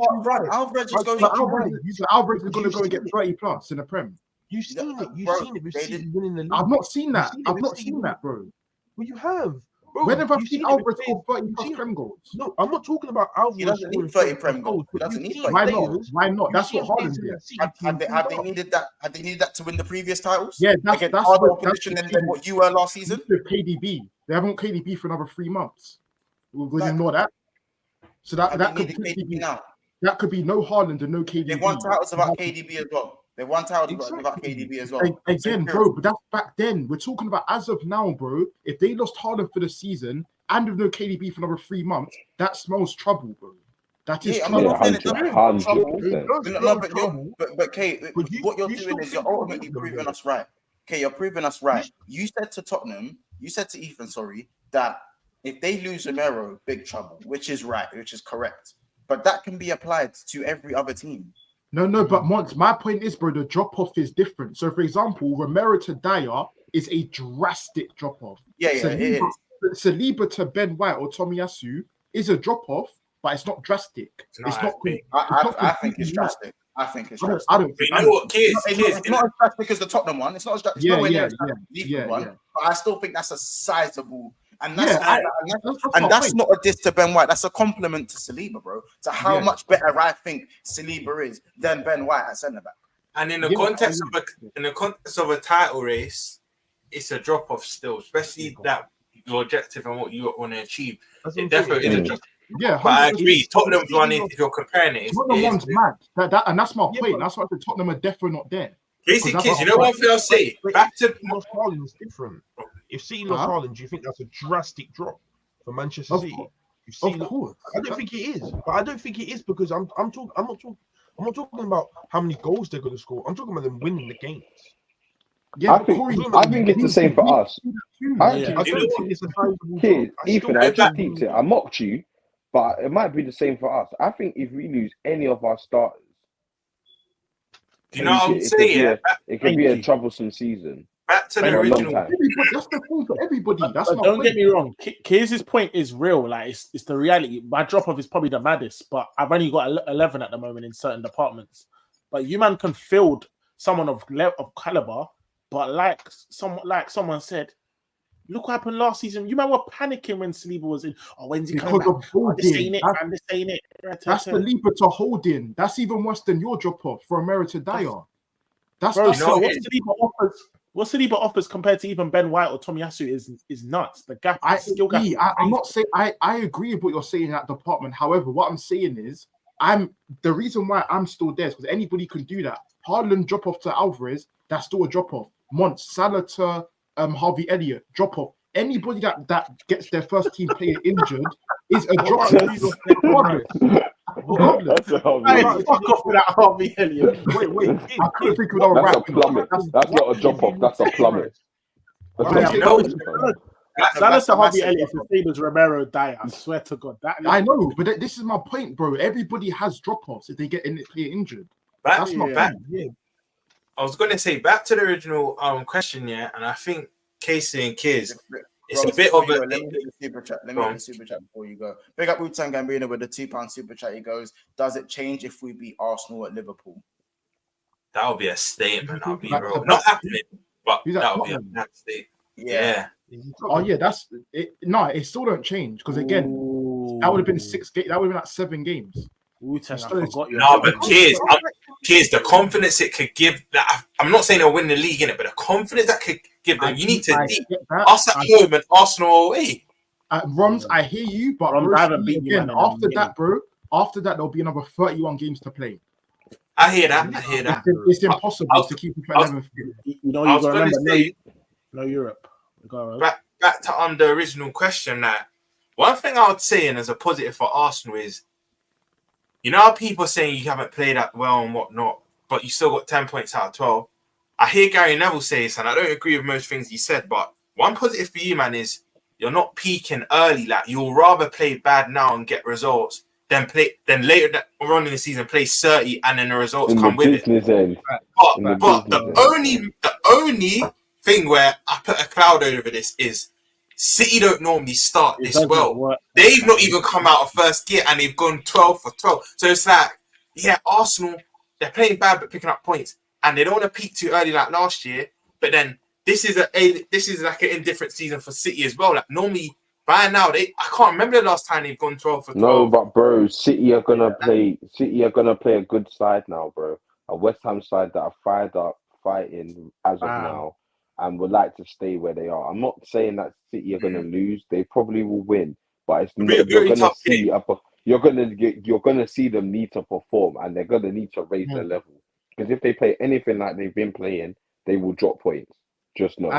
[SPEAKER 6] to go and get 30 plus in the Prem.
[SPEAKER 5] You've seen it. You've seen it with City winning the league.
[SPEAKER 6] I've not seen that. Bro.
[SPEAKER 5] Well, you have. Bro,
[SPEAKER 6] when have I seen Alvarez score 30 plus Prem goals?
[SPEAKER 5] No, I'm not talking about Alvarez.
[SPEAKER 1] He doesn't need 30 Prem goals.
[SPEAKER 6] Why not? That's what Haaland did.
[SPEAKER 1] Have they needed that? Had they needed that to win the previous titles?
[SPEAKER 6] Yeah, that's
[SPEAKER 1] harder opposition than what you were last season.
[SPEAKER 6] With KDB, they haven't got KDB for another 3 months. We'll ignore that. So that could be no Haaland and no KDB.
[SPEAKER 1] They won titles without KDB as well. They won titles without KDB as well.
[SPEAKER 6] Again, bro, but that's back then. We're talking about as of now, bro. If they lost Haaland for the season and with no KDB for another 3 months, that smells trouble, bro. That is trouble.
[SPEAKER 4] 100%.
[SPEAKER 1] But Kate, what you're doing is you're ultimately proving us right. Okay, you're proving us right. You said to Ethan, that if they lose Romero, big trouble, which is right, which is correct. But that can be applied to every other team.
[SPEAKER 6] No, but my point is, bro, the drop-off is different. So, for example, Romero to Dyer is a drastic drop-off. Saliba to Ben White or Tomiyasu is a drop-off, but it's not drastic.
[SPEAKER 1] I think it's drastic. I think it's drastic.
[SPEAKER 6] I don't think.
[SPEAKER 3] You know what, kids?
[SPEAKER 1] It's not as drastic as the Tottenham one. It's not as drastic. But I still think that's a sizable. And that's not a diss to Ben White. That's a compliment to Saliba, bro. To how much better I think Saliba is than Ben White at centre back.
[SPEAKER 3] And in the context of a title race, it's a drop off still, especially that your objective and what you want to achieve. It definitely is a drop.
[SPEAKER 6] Yeah,
[SPEAKER 3] but I agree. Tottenham's one, if you're comparing it,
[SPEAKER 6] Tottenham's mad. And that's my point. That's why I said Tottenham are definitely not there.
[SPEAKER 3] Basically, kids, you know what I'll say? Back to
[SPEAKER 5] lost Haaland is different. If City lost Haaland, do you think that's a drastic drop for Manchester City?
[SPEAKER 6] Of course.
[SPEAKER 5] I don't think it is. But I don't think it is because I'm not talking. I'm not talking about how many goals they're going to score. I'm talking about them winning the games.
[SPEAKER 6] Yeah,
[SPEAKER 4] I think it's the same for us.
[SPEAKER 5] I don't think it's a sizable job.
[SPEAKER 4] Ethan, I just teach it. I mocked you, but it might be the same for us. I think if we lose any of our starters,
[SPEAKER 3] do you know what I'm saying?
[SPEAKER 4] It could be a troublesome season.
[SPEAKER 3] Back to the original.
[SPEAKER 6] That's the thing for everybody. That's
[SPEAKER 2] but don't get me wrong. Keys' point is real. Like it's the reality. My drop off is probably the maddest, but I've only got 11 at the moment in certain departments. But you man can field someone of caliber. But like someone said, look what happened last season. You man were panicking when Saliba was in. Oh, when's he coming back? This ain't it, man. This ain't it.
[SPEAKER 6] That's the Saliba to Holding. That's even worse than your drop off for America to Dyer. That's
[SPEAKER 2] what Saliba offers compared to even Ben White or Tomiyasu is nuts. The gap, skill gap.
[SPEAKER 6] I'm not saying I agree with what you're saying in that department. However, what I'm saying is the reason why I'm still there is because anybody can do that. Haaland drop off to Alvarez, that's still a drop off. Mont, Salah to Harvey Elliott, drop off. Anybody that gets their first team player injured is a drop off.
[SPEAKER 4] That's a
[SPEAKER 2] fuck off with that Harvey Elliott.
[SPEAKER 5] Wait.
[SPEAKER 6] I couldn't think of another
[SPEAKER 4] That's a plummet. That's not a drop off. That's a plummet.
[SPEAKER 2] Salah to Harvey Elliott is the same as Romero Dyer. I swear to God.
[SPEAKER 6] I know, but this is my point, bro. Everybody has drop offs if they get in player injured. That's not bad.
[SPEAKER 5] Yeah.
[SPEAKER 3] I was going to say back to the original question, yeah, and I think Casey and Kiz, it's a bit of a.
[SPEAKER 1] Let me get the super chat. Let me get the super chat before you go. Big up Wu-Tang Gambino with the £2 super chat. He goes, "Does it change if we beat Arsenal at Liverpool?"
[SPEAKER 3] That would be a statement. I'll be real. Not happening, but that would be a bad statement. Yeah.
[SPEAKER 6] Oh yeah, that's it. No, it still don't change because again, that would have been 6 games. That would have been like 7 games.
[SPEAKER 3] No, but Kids, the confidence it could give. I'm not saying they'll win the league in it, but the confidence that could give them. You need to beat us at home and Arsenal away.
[SPEAKER 6] Roms, I hear you, but bro, again, after that, there'll be another 31 games to play.
[SPEAKER 3] I hear that.
[SPEAKER 6] It's impossible to keep it for 11.
[SPEAKER 2] You know, you got to remember, no Europe.
[SPEAKER 3] Back to the original question. That one thing I would say, and as a positive for Arsenal is, you know how people are saying you haven't played that well and whatnot, but you still got 10 points out of 12. I hear Gary Neville say this, and I don't agree with most things he said, but one positive for you, man, is you're not peaking early. Like, you'll rather play bad now and get results than later on in the season play 30 and then the results come with it. But the only thing where I put a cloud over this is City don't normally start this well. They've not even come out of first gear and they've gone 12 for 12. So it's like, yeah, Arsenal, they're playing bad but picking up points, and they don't want to peak too early like last year. But then this is like an indifferent season for City as well. Like normally by now I can't remember the last time they've gone 12 for 12.
[SPEAKER 4] No, but bro, City are gonna play a good side now, bro. A West Ham side that are fired up, fighting as of now, and would like to stay where they are. I'm not saying that City are going to lose. They probably will win, but it's not, you're going to see them need to perform, and they're going to need to raise their level. Because if they play anything like they've been playing, they will drop points. Just know.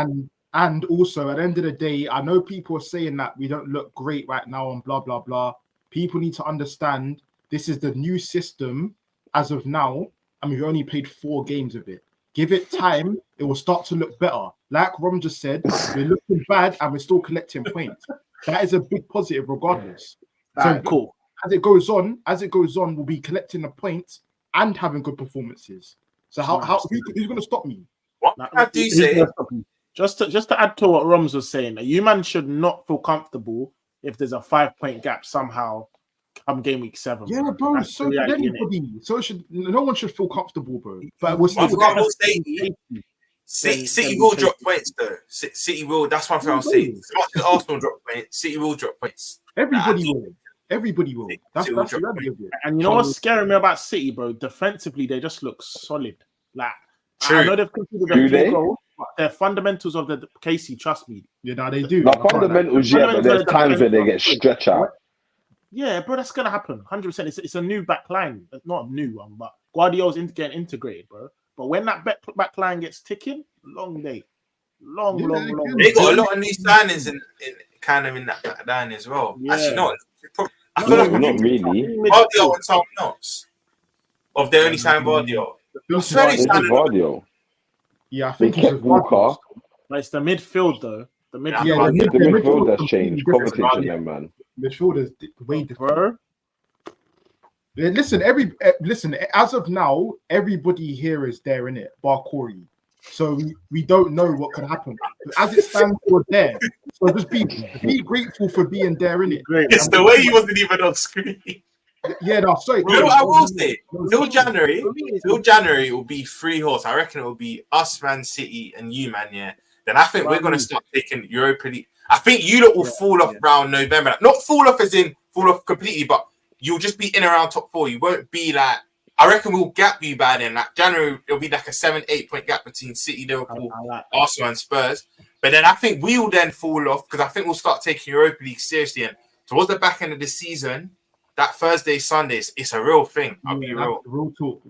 [SPEAKER 6] And also, at the end of the day, I know people are saying that we don't look great right now and blah, blah, blah. People need to understand this is the new system as of now, and we've only played 4 games of it. Give it time, it will start to look better. Like Rom just said, we're looking bad and we're still collecting points. That is a big positive regardless. So cool. As it goes on, we'll be collecting the points and having good performances. So who's going to stop me?
[SPEAKER 3] What do you say?
[SPEAKER 2] Just to add to what Roms was saying, you man should not feel comfortable if there's a 5-point gap somehow come game week 7.
[SPEAKER 6] Yeah, bro. So should anybody. No one should feel comfortable, bro. But
[SPEAKER 3] City will drop points though. City will. That's one thing I'll say. As much as Arsenal drop points, City will drop points.
[SPEAKER 6] Everybody will. That's the reality of it.
[SPEAKER 2] And you know what's scaring me about City, bro? Defensively, they just look solid. Like, I know they've conceded a few goals, but their fundamentals of the Casey, trust me.
[SPEAKER 6] Yeah, no, they do.
[SPEAKER 4] The fundamentals, but there's times where they get stretched out.
[SPEAKER 2] Yeah, bro, that's gonna happen. 100%. It's a new back line. It's not a new one, but Guardiola's getting integrated, bro. But when that back line gets ticking, long day. Long.
[SPEAKER 3] They got a lot of new signings in that back line as well. Yeah. Actually, no. I feel like
[SPEAKER 4] not really.
[SPEAKER 3] Guardiola and someone else. Of they only signed Vardio.
[SPEAKER 6] Yeah, I
[SPEAKER 4] they
[SPEAKER 6] think
[SPEAKER 4] kept Walker.
[SPEAKER 2] But it's the midfield though. The midfield.
[SPEAKER 3] Yeah,
[SPEAKER 4] The midfield has changed. Kovacic and them, man.
[SPEAKER 6] Midfielders way different. Listen, as of now, everybody here is there in it, bar Corey. So we don't know what could happen. As it stands, we're there. So just be grateful for being there in it.
[SPEAKER 3] It's the way he wasn't even on screen.
[SPEAKER 6] Yeah, no, sorry.
[SPEAKER 3] You know what I will say? Till January will be 3 horse. I reckon it will be us, Man City, and you, man. Yeah. Then I think we're gonna start taking Europa League. I think you lot will fall off around November. Not fall off as in fall off completely, but you'll just be in around top 4. You won't be like. I reckon we'll gap you by then. Like January, it'll be like a 7-8 point gap between City, Liverpool, Arsenal, and Spurs. But then I think we will then fall off because I think we'll start taking Europa League seriously. And towards the back end of the season, that Thursday, Sundays, it's a real thing. I'll be real.
[SPEAKER 6] Real talk.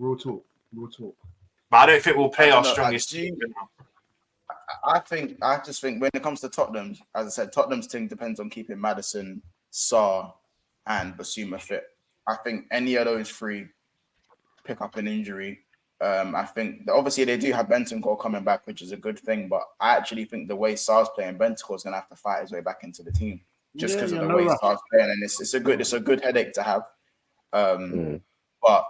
[SPEAKER 3] But I don't think we'll play our strongest team.
[SPEAKER 1] I just think when it comes to Tottenham, as I said, Tottenham's thing depends on keeping Maddison, Sarr, and Basuma fit. I think any of those 3 pick up an injury. I think obviously they do have Bentancur coming back, which is a good thing. But I actually think the way Sarr's playing, Bentancur is going to have to fight his way back into the team just because of the way Sarr's playing, and it's a good headache to have. But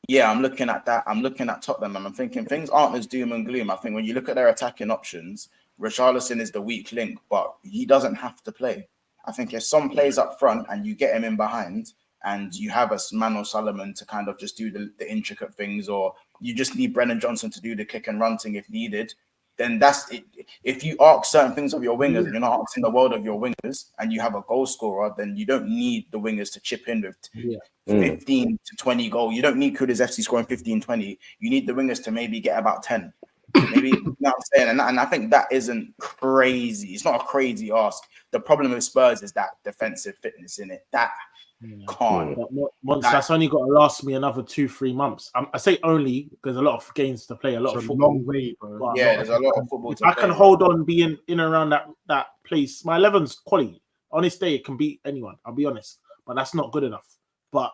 [SPEAKER 1] yeah, I'm looking at that. I'm looking at Tottenham, and I'm thinking things aren't as doom and gloom. I think when you look at their attacking options, Richarlison is the weak link, but he doesn't have to play. I think if Son plays up front and you get him in behind, and you have a man or Solomon to kind of just do the intricate things, or you just need Brennan Johnson to do the kick and run thing if needed, then that's it. If you ask certain things of your wingers, and you're not asking the world of your wingers, and you have a goal scorer, then you don't need the wingers to chip in with 15 to 20 goals. You don't need Kulusevski scoring 15, 20. You need the wingers to maybe get about 10. Maybe, you know what I'm saying? And I think that isn't crazy. It's not a crazy ask. The problem with Spurs is that defensive fitness in it. That can't.
[SPEAKER 2] That's only got to last me another 2-3 months. I say only because a lot of games to play, a lot of football.
[SPEAKER 6] Long way, bro.
[SPEAKER 1] Yeah, there's a lot of football.
[SPEAKER 2] I can hold on being in and around that place. My 11's quality. Honest day, it can beat anyone. I'll be honest, but that's not good enough. But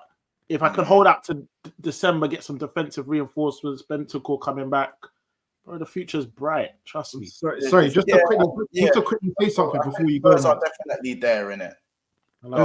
[SPEAKER 2] if I can hold out to December, get some defensive reinforcements, Bentancur coming back, bro, the future's bright. Trust me.
[SPEAKER 6] Sorry, just to quickly say something before you go.
[SPEAKER 1] Spurs are definitely there in it.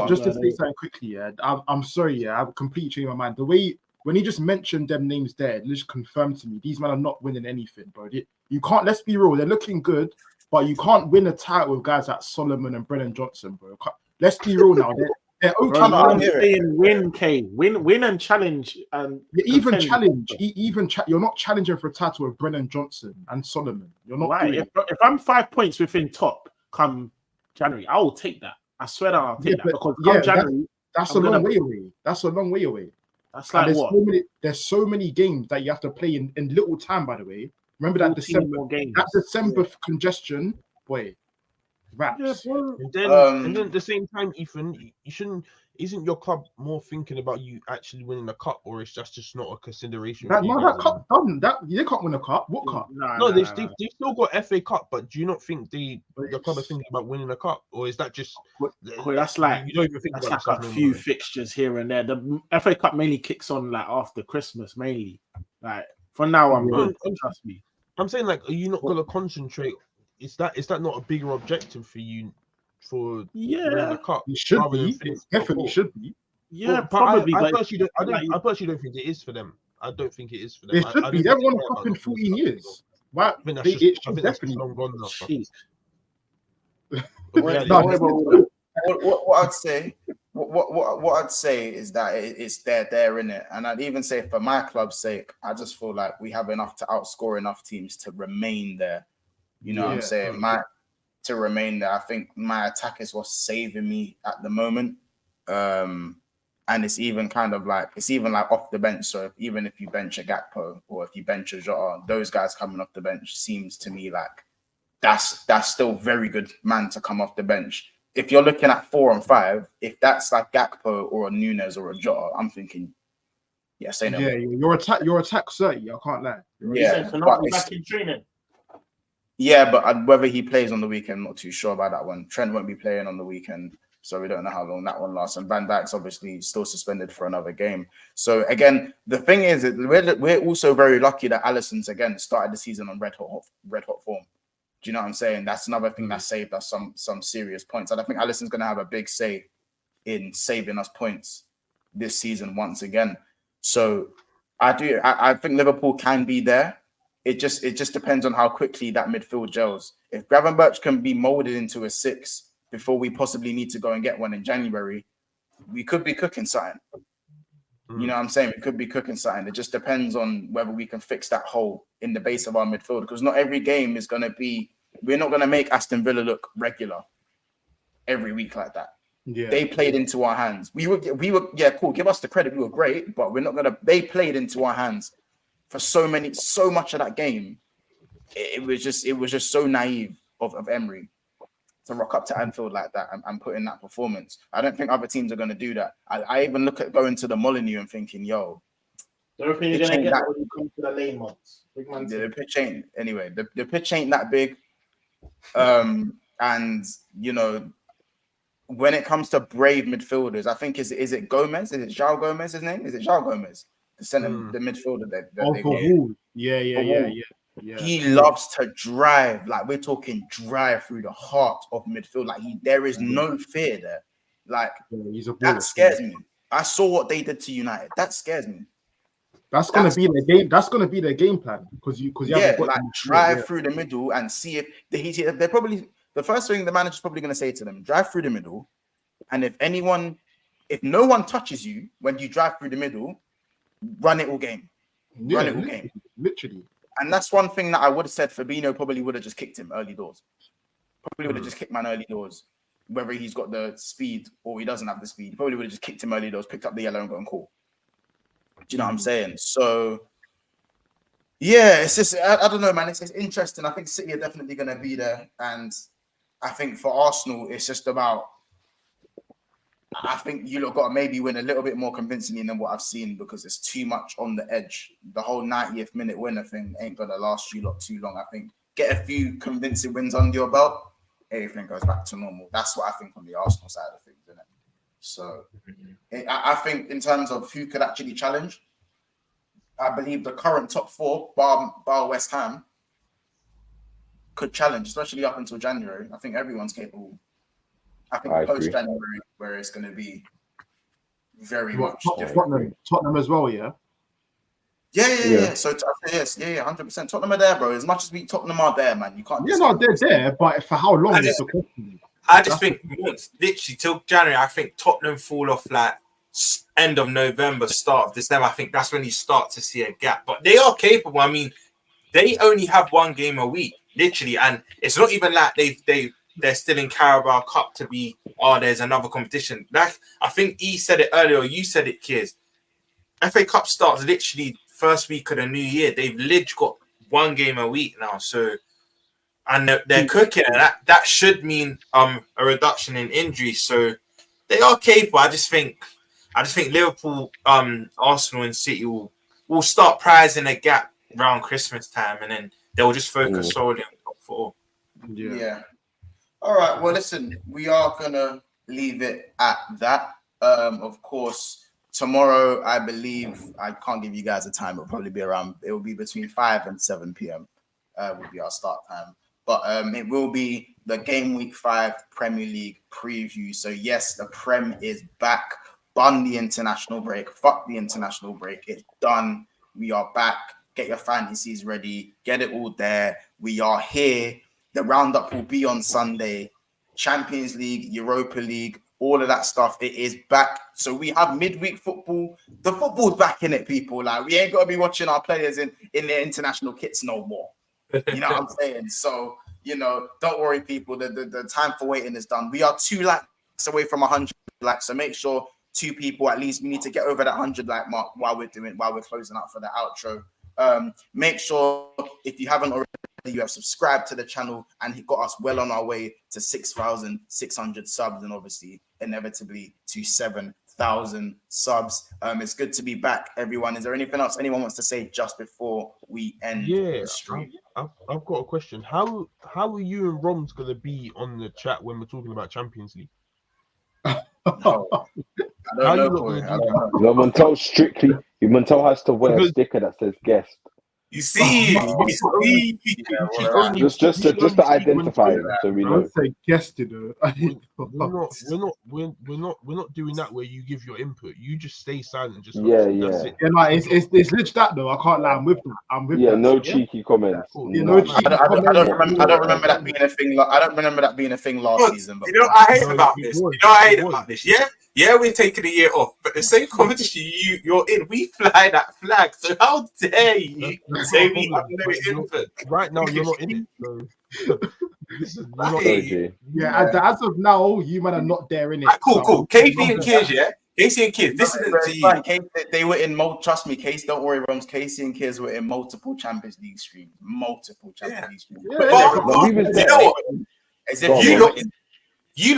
[SPEAKER 6] Just to say something quickly, I'm sorry, I've completely changed my mind. The way when he just mentioned them names there, it just confirmed to me these men are not winning anything, bro. You can't. Let's be real, they're looking good, but you can't win a title with guys like Solomon and Brennan Johnson, bro. Let's be real now. They're okay.
[SPEAKER 2] I'm saying win and challenge, and
[SPEAKER 6] even challenge. You're not challenging for a title with Brennan Johnson and Solomon. You're not.
[SPEAKER 2] Right. If I'm 5 points within top come January, I will take that. I swear that I'll take that because January,
[SPEAKER 6] that's a long way away. That's a long way away.
[SPEAKER 2] That's like
[SPEAKER 6] there's so many games that you have to play in little time. By the way, remember that December congestion, boy. Raps.
[SPEAKER 5] Yeah, and then at the same time, Ethan, you shouldn't. Isn't your club more thinking about you actually winning the cup, or is that just not a consideration?
[SPEAKER 6] That cup done. They can't win a cup. What cup?
[SPEAKER 5] They've still got FA Cup, but do you not think the club is thinking about winning a cup, or is that just?
[SPEAKER 2] That's like
[SPEAKER 5] you don't even think
[SPEAKER 2] that's like a few fixtures here and there. The FA Cup mainly kicks on like after Christmas, mainly. Like for now, I'm good. Trust me.
[SPEAKER 5] I'm saying, like, are you not going to concentrate? Is that not a bigger objective for you? For winning the cup,
[SPEAKER 6] it should be. It definitely should be.
[SPEAKER 2] Yeah, probably.
[SPEAKER 5] I personally don't think it is for them. I don't think it is for them.
[SPEAKER 6] It should be. They've won a cup in 14 years. Why?
[SPEAKER 5] I think that's definitely long gone
[SPEAKER 1] now. What I'd say is that it's there in it, and I'd even say for my club's sake, I just feel like we have enough to outscore enough teams to remain there. You know what I'm saying? To remain there. I think my attack is what's saving me at the moment. And it's even like off the bench. So even if you bench a Gakpo or if you bench a Jota, those guys coming off the bench seems to me like that's still very good man to come off the bench. If you're looking at 4 and 5, if that's like Gakpo or a Nunes or a Jota, I'm thinking, say no.
[SPEAKER 6] Yeah, your attack 30, I can't lie.
[SPEAKER 2] Yeah, so not back in training.
[SPEAKER 1] Yeah, but whether he plays on the weekend, I'm not too sure about that one. Trent won't be playing on the weekend. So we don't know how long that one lasts. And Van Dijk's obviously still suspended for another game. So again, the thing is that we're also very lucky that Alisson's again started the season on red hot form. Do you know what I'm saying? That's another thing that saved us some serious points. And I think Alisson's going to have a big say in saving us points this season once again. So I think Liverpool can be there. It just depends on how quickly that midfield gels. If Gravenberch can be molded into a 6 before we possibly need to go and get one in January, we could be cooking something. You know what I'm saying? We could be cooking something. It just depends on whether we can fix that hole in the base of our midfield, because not every game is going to be, we're not going to make Aston Villa look regular every week like that.
[SPEAKER 6] Yeah.
[SPEAKER 1] They played into our hands. We were cool. Give us the credit. We were great, but we're not going to, they played into our hands for so much of that game. It was just so naive of Emery to rock up to Anfield like that and put in that performance. I don't think other teams are going to do that. I even look at going to the Molineux and thinking, yo,
[SPEAKER 2] the only thing you're going to get when you come to the lane months.
[SPEAKER 1] The pitch ain't, anyway, the pitch ain't that big. And, you know, when it comes to brave midfielders, I think, is it Gomez? Is it João Gomez, his name? Is it João Gomez? The center, the midfielder that they got.
[SPEAKER 6] Yeah.
[SPEAKER 1] He loves to drive. Like, we're talking drive through the heart of midfield. Like, there is no fear there. Like, that scares me. I saw what they did to United. That scares me.
[SPEAKER 6] That's gonna be the game. That's gonna be their game plan, because you haven't got
[SPEAKER 1] drive through the middle and see if they're probably, the first thing the manager's probably gonna say to them: drive through the middle, and if no one touches you when you drive through the middle, run it all game. Run it all game.
[SPEAKER 6] Literally.
[SPEAKER 1] And that's one thing that I would have said. Fabinho probably would have just kicked him early doors. Probably would have just kicked man early doors, whether he's got the speed or he doesn't have the speed. He probably would have just kicked him early doors, picked up the yellow and got on call. Do you know what I'm saying? So, yeah, it's just, I don't know, man. It's interesting. I think City are definitely going to be there. And I think for Arsenal, it's just about, I think you lot got to maybe win a little bit more convincingly than what I've seen, because it's too much on the edge. The whole 90th minute winner thing ain't going to last you lot too long. I think get a few convincing wins under your belt, everything goes back to normal. That's what I think on the Arsenal side of things, isn't it? So I think in terms of who could actually challenge, I believe the current top 4, bar West Ham, could challenge, especially up until January. I think everyone's capable. I think post-January, where it's going to be very much different.
[SPEAKER 6] Tottenham as well, yeah?
[SPEAKER 1] Yeah. So, yes, 100%. Tottenham are there, bro. As much as Tottenham are there, man, you can't...
[SPEAKER 6] they're there, but for how long is the question?
[SPEAKER 3] I just think, literally, till January, I think Tottenham fall off like end of November, start of December. I think that's when you start to see a gap. But they are capable. I mean, they only have one game a week, literally. And it's not even like they're still in Carabao Cup to be, there's another competition. Like, I think he said it earlier, or you said it, Kiers. FA Cup starts literally first week of the new year. They've literally got one game a week now. So, and they're cooking. And that should mean a reduction in injuries. So they are capable. I just think Liverpool, Arsenal and City will start prizing a gap around Christmas time, and then they'll just focus solely on top 4.
[SPEAKER 1] Yeah. All right. Well, listen, we are gonna leave it at that. Of course, tomorrow, I believe, I can't give you guys a time. It will be between 5 and 7 p.m. Will be our start time. But it will be the game week 5 Premier League preview. So yes, the Prem is back. Bun the international break. Fuck the international break. It's done. We are back. Get your fantasies ready. Get it all there. We are here. The roundup will be on Sunday. Champions League, Europa League, all of that stuff. It is back. So we have midweek football. The football's back in it, people. Like, we ain't got to be watching our players in their international kits no more. You know what I'm saying? So, you know, don't worry, people. The time for waiting is done. We are 2 likes away from 100 likes. So make sure 2 people at least. We need to get over that 100 like mark while we're closing out for the outro. Make sure, if you haven't already, you have subscribed to the channel, and he got us well on our way to 6,600 subs, and obviously inevitably to 7,000 subs. It's good to be back, everyone. Is there anything else anyone wants to say just before we end the stream?
[SPEAKER 5] I've got a question. How are you and Rom's gonna be on the chat when we're talking about Champions League?
[SPEAKER 1] No, I don't know, Corey. I don't know.
[SPEAKER 4] No, Montel has to wear a sticker that says guest.
[SPEAKER 3] You see,
[SPEAKER 4] just to identify him, so we know.
[SPEAKER 6] Don't say guest, you
[SPEAKER 5] know. We're not doing that where you give your input. You just stay silent. Just
[SPEAKER 4] yeah.
[SPEAKER 6] Like, it's literally that though. I can't lie. I'm with them.
[SPEAKER 4] No cheeky comments.
[SPEAKER 6] No cheeky comments.
[SPEAKER 1] I don't remember that being a thing. I don't remember that being a thing last season. But
[SPEAKER 3] you know what I hate about this? Yeah, we're taking a year off, but the same competition you're in, we fly that flag. So how dare you say we have no input?
[SPEAKER 5] Right now, you're not in it.
[SPEAKER 6] So. As of now, you man are not there in it.
[SPEAKER 3] Cool. KP and Kids, yeah. Casey and Kids, this isn't to you.
[SPEAKER 1] They were in trust me, Case, don't worry, Roms. Casey and Kids were in multiple Champions League streams.
[SPEAKER 3] You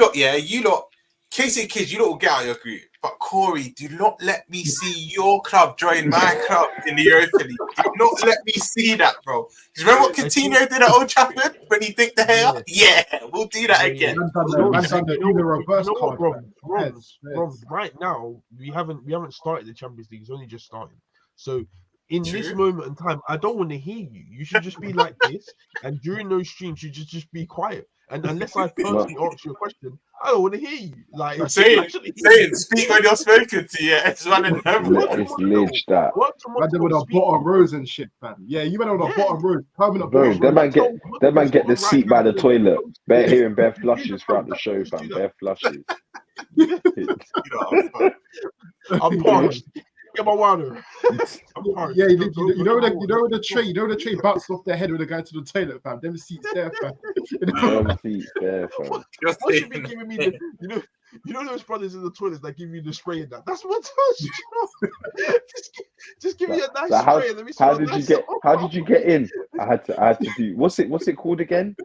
[SPEAKER 3] lot. Casey and Kids, you lot will get out of your group. But Corey, do not let me see your club join my club in the Europa League. Do not let me see that, bro. Do you remember what Coutinho did at Old Trafford when he dinked the hair up? Yeah, we'll do that again.
[SPEAKER 5] Right now, we haven't started the Champions League. It's only just starting. So in this moment in time, I don't want to hear you. You should just be like this, and during those streams, you just be quiet. And unless I personally ask you a question, I don't want to hear you. Like,
[SPEAKER 3] say it. Speak when you're spoken to. Yeah, it's running.
[SPEAKER 4] It's ledge that.
[SPEAKER 6] Man, with a bottom rows and shit, fam. Yeah, you went on a bottom rows, permanent.
[SPEAKER 4] Bro, that man get the seat by the toilet. Bare hearing bare flushes throughout the show, fam. Bare flushes.
[SPEAKER 5] I'm parched. Get my water.
[SPEAKER 6] Yeah, you know the tray bounced off their head when they go to the toilet, fam. Them seats there, fam.
[SPEAKER 4] Them seats there, fam.
[SPEAKER 5] What should be giving me the you know those brothers in the toilets that give you the spray and that? That's what just give me a nice spray and let me
[SPEAKER 4] how did you get in? I had to do what's it called again?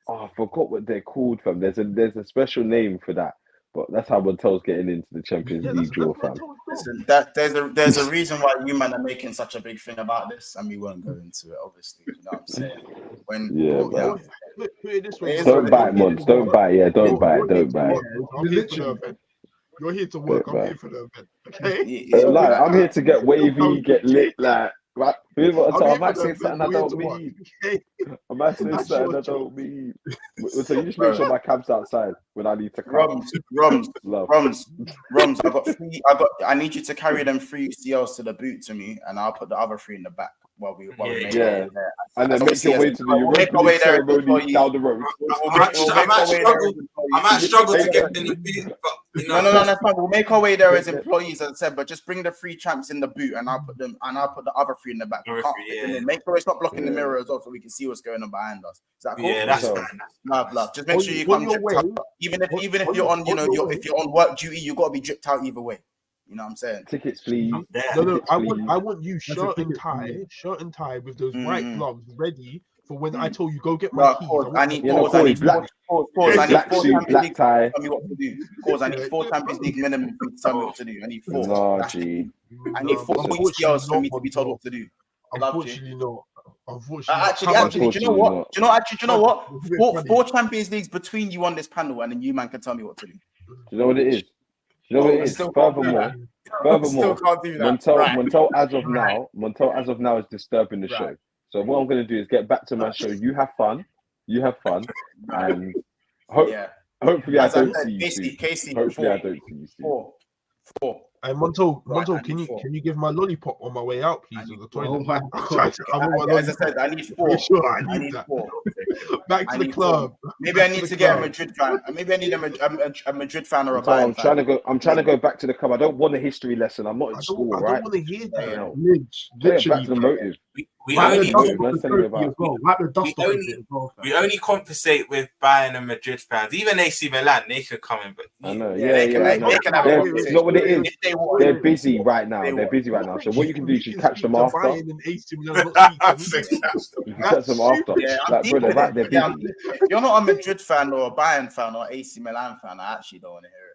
[SPEAKER 4] Oh, I forgot what they're called, fam. There's a special name for that. But that's how Montel's getting into the Champions League draw, fam.
[SPEAKER 1] Listen, there's a reason why you man are making such a big thing about this, and we won't go into it, obviously. You know what I'm saying?
[SPEAKER 5] Put it this way.
[SPEAKER 4] Don't buy it, Mons. Don't buy it. Yeah, don't buy it.
[SPEAKER 5] You're here to work. I'm here for the event. Okay.
[SPEAKER 4] I'm here to get wavy, get lit, like. Right, I might say something I don't mean. So you just make sure my cab's outside when I need to come.
[SPEAKER 1] Roms. I need you to carry them 3 UCLs to the boot to me, and I'll put the other 3 in the back while we make it there.
[SPEAKER 4] And then make your way to the Europa ceremony down the road.
[SPEAKER 3] I might struggle to get in the boot, but
[SPEAKER 1] no, that's fine. We'll make our way there as employees, as I said, but just bring the 3 champs in the boot, and I'll put the other 3 in the back. Make sure it's not blocking the mirror as well, so we can see what's going on behind us. Is that cool?
[SPEAKER 3] Yeah, that's
[SPEAKER 1] love. Just make sure you come dripped out. Even if you're on, if you're on work duty, you got to be dripped out either way. You know what I'm saying?
[SPEAKER 4] Tickets, please.
[SPEAKER 5] No. I want you shirt and tie with those white gloves ready for when I told you go get my keys.
[SPEAKER 1] I need black suit, black tie. Tell me what to do. I need 4 Champions League minimum to tell me what to do. I need 4. I need 4 UCLs for me to be told what to do.
[SPEAKER 5] Unfortunately, not.
[SPEAKER 1] Actually, do you know what? 4 Champions Leagues between you on this panel, and then you man can tell me what to do.
[SPEAKER 4] Do you know what it is? Furthermore, Montel as of now is disturbing the show. So what I'm going to do is get back to my show. You have fun, and hopefully I don't see you soon.
[SPEAKER 1] Casey,
[SPEAKER 4] hopefully I don't see you soon.
[SPEAKER 1] 4.
[SPEAKER 5] And Montel, can you give my lollipop on my way out, please, on the toilet?
[SPEAKER 6] Oh my God.
[SPEAKER 1] As I said, I need 4.
[SPEAKER 5] Sure, I need 4. Back to the club.
[SPEAKER 1] 4. Maybe I need to get a Madrid fan. Maybe I need a Madrid fan or a Bayern
[SPEAKER 4] fan. I'm trying to go back to the club. I don't want a history lesson. I'm not in school, right?
[SPEAKER 5] I don't want to hear that.
[SPEAKER 4] Literally, back to the motive.
[SPEAKER 3] We only compensate with Bayern and Madrid fans. Even AC Milan, they can come in, but
[SPEAKER 4] I know. They can have it's not what it is. They're busy right now. So what you can do is just catch them after. You can catch them after. They're busy.
[SPEAKER 1] If you're not a Madrid fan or a Bayern fan or AC Milan fan, I actually don't want to hear it.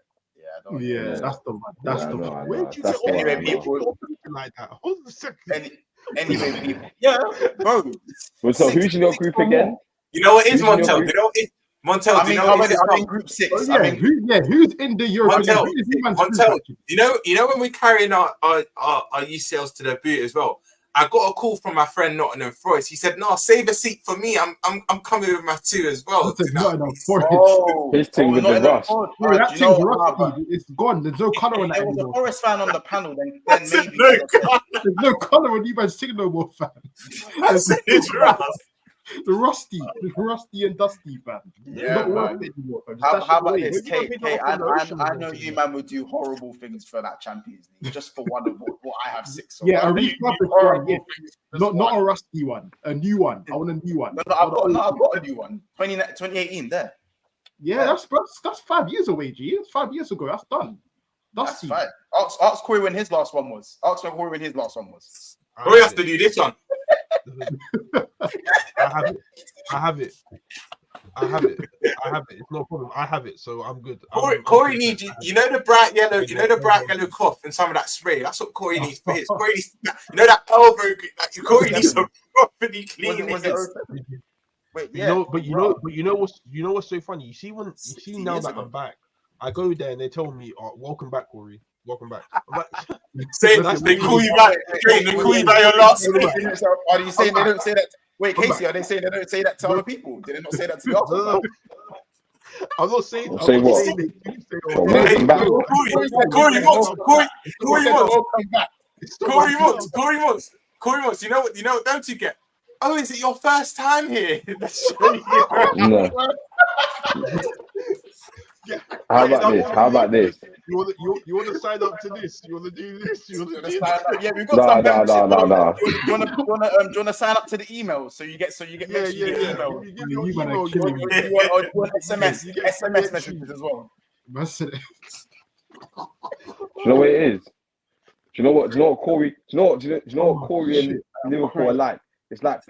[SPEAKER 6] That's the one.
[SPEAKER 5] Where did you get
[SPEAKER 1] anyway, people
[SPEAKER 5] like that? Hold on a second.
[SPEAKER 1] Anyway, people. Yeah, bro.
[SPEAKER 4] So who's in your group again?
[SPEAKER 3] You know what is Montel? Montel,
[SPEAKER 1] I mean, I'm in group 6.
[SPEAKER 6] Oh, yeah, who's in the European?
[SPEAKER 3] Montel, you know when we're carrying our UCLs to the boot as well. I got a call from my friend Nottingham Forest. He said, "No, save a seat for me. I'm coming with my 2 as well."
[SPEAKER 6] Nottingham Forest.
[SPEAKER 4] His thing with the rust.
[SPEAKER 6] That thing's rusty. It's gone. There's no colour on that
[SPEAKER 1] anymore. If there was a Forest fan on the panel, then maybe
[SPEAKER 6] there's no colour on you, man. Sing no more, fam. The rusty and dusty, fam.
[SPEAKER 1] Yeah, man. How about this, Kate? I know you, man, would do horrible things for that Champions League just for one of what I have 6 of.
[SPEAKER 6] Yeah, a refurbished one. Yeah. Not a rusty one. A new one. I want a new one.
[SPEAKER 1] No, I've got a new one. 2018 there.
[SPEAKER 6] Yeah, that's 5 years away, G. It's 5 years ago. That's done. Dusty.
[SPEAKER 1] That's fine. Ask Corey when his last one was.
[SPEAKER 3] Corey has to do this one.
[SPEAKER 5] I have it. It's no problem. I have it, so I'm good.
[SPEAKER 3] Corey needs you know the bright yellow cloth and some of that spray. That's what Corey needs for his. Corey needs, you know that elbow. Like, Corey needs to properly clean it.
[SPEAKER 1] Wait, yeah.
[SPEAKER 5] But you know what's so funny? You see now that I'm back, I go there and they tell me, "Oh, welcome back, Corey. Welcome back."
[SPEAKER 3] They call you back. They call you by your last name.
[SPEAKER 1] Are you saying they don't say that? Wait, Casey, are they saying they don't say that to other people? Did they not say that to us?
[SPEAKER 5] I'm not saying.
[SPEAKER 4] Say what? Welcome back.
[SPEAKER 3] Corey wants. You know what? Don't you get? Oh, is it your first time here?
[SPEAKER 4] No. How about this?
[SPEAKER 5] You want to sign up to this? You want to do this? You want to do
[SPEAKER 1] that? Yeah, we've got
[SPEAKER 4] No.
[SPEAKER 1] Do you want to sign up to the email so you get email?
[SPEAKER 5] You
[SPEAKER 1] want SMS messages as well.
[SPEAKER 4] Do you know what it is? Do you know what Corey? Do you know what Corey and Liverpool are like? It's like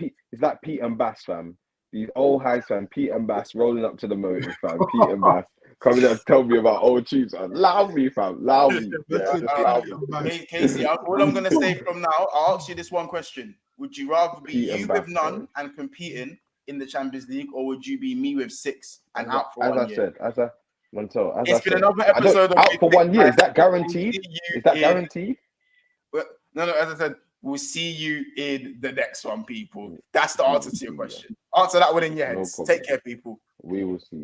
[SPEAKER 4] Pete and Bass, fam. These old hags, fam. Pete and Bass rolling up to the motor, fam. Pete and Bass coming up to tell me about old tunes. Loud me, fam. Loud me.
[SPEAKER 1] Hey, Casey, all I'm gonna say from now, I'll ask you this one question: would you rather be you with none and competing in the Champions League, or would you be me with 6 and out for 1 year?
[SPEAKER 4] It's
[SPEAKER 1] been another episode of
[SPEAKER 4] out for 1 year. Is that guaranteed?
[SPEAKER 1] No. As I said, we'll see you in the next one, people. That's the answer to your question. Answer that one in your heads. Take care, people.
[SPEAKER 4] We will see.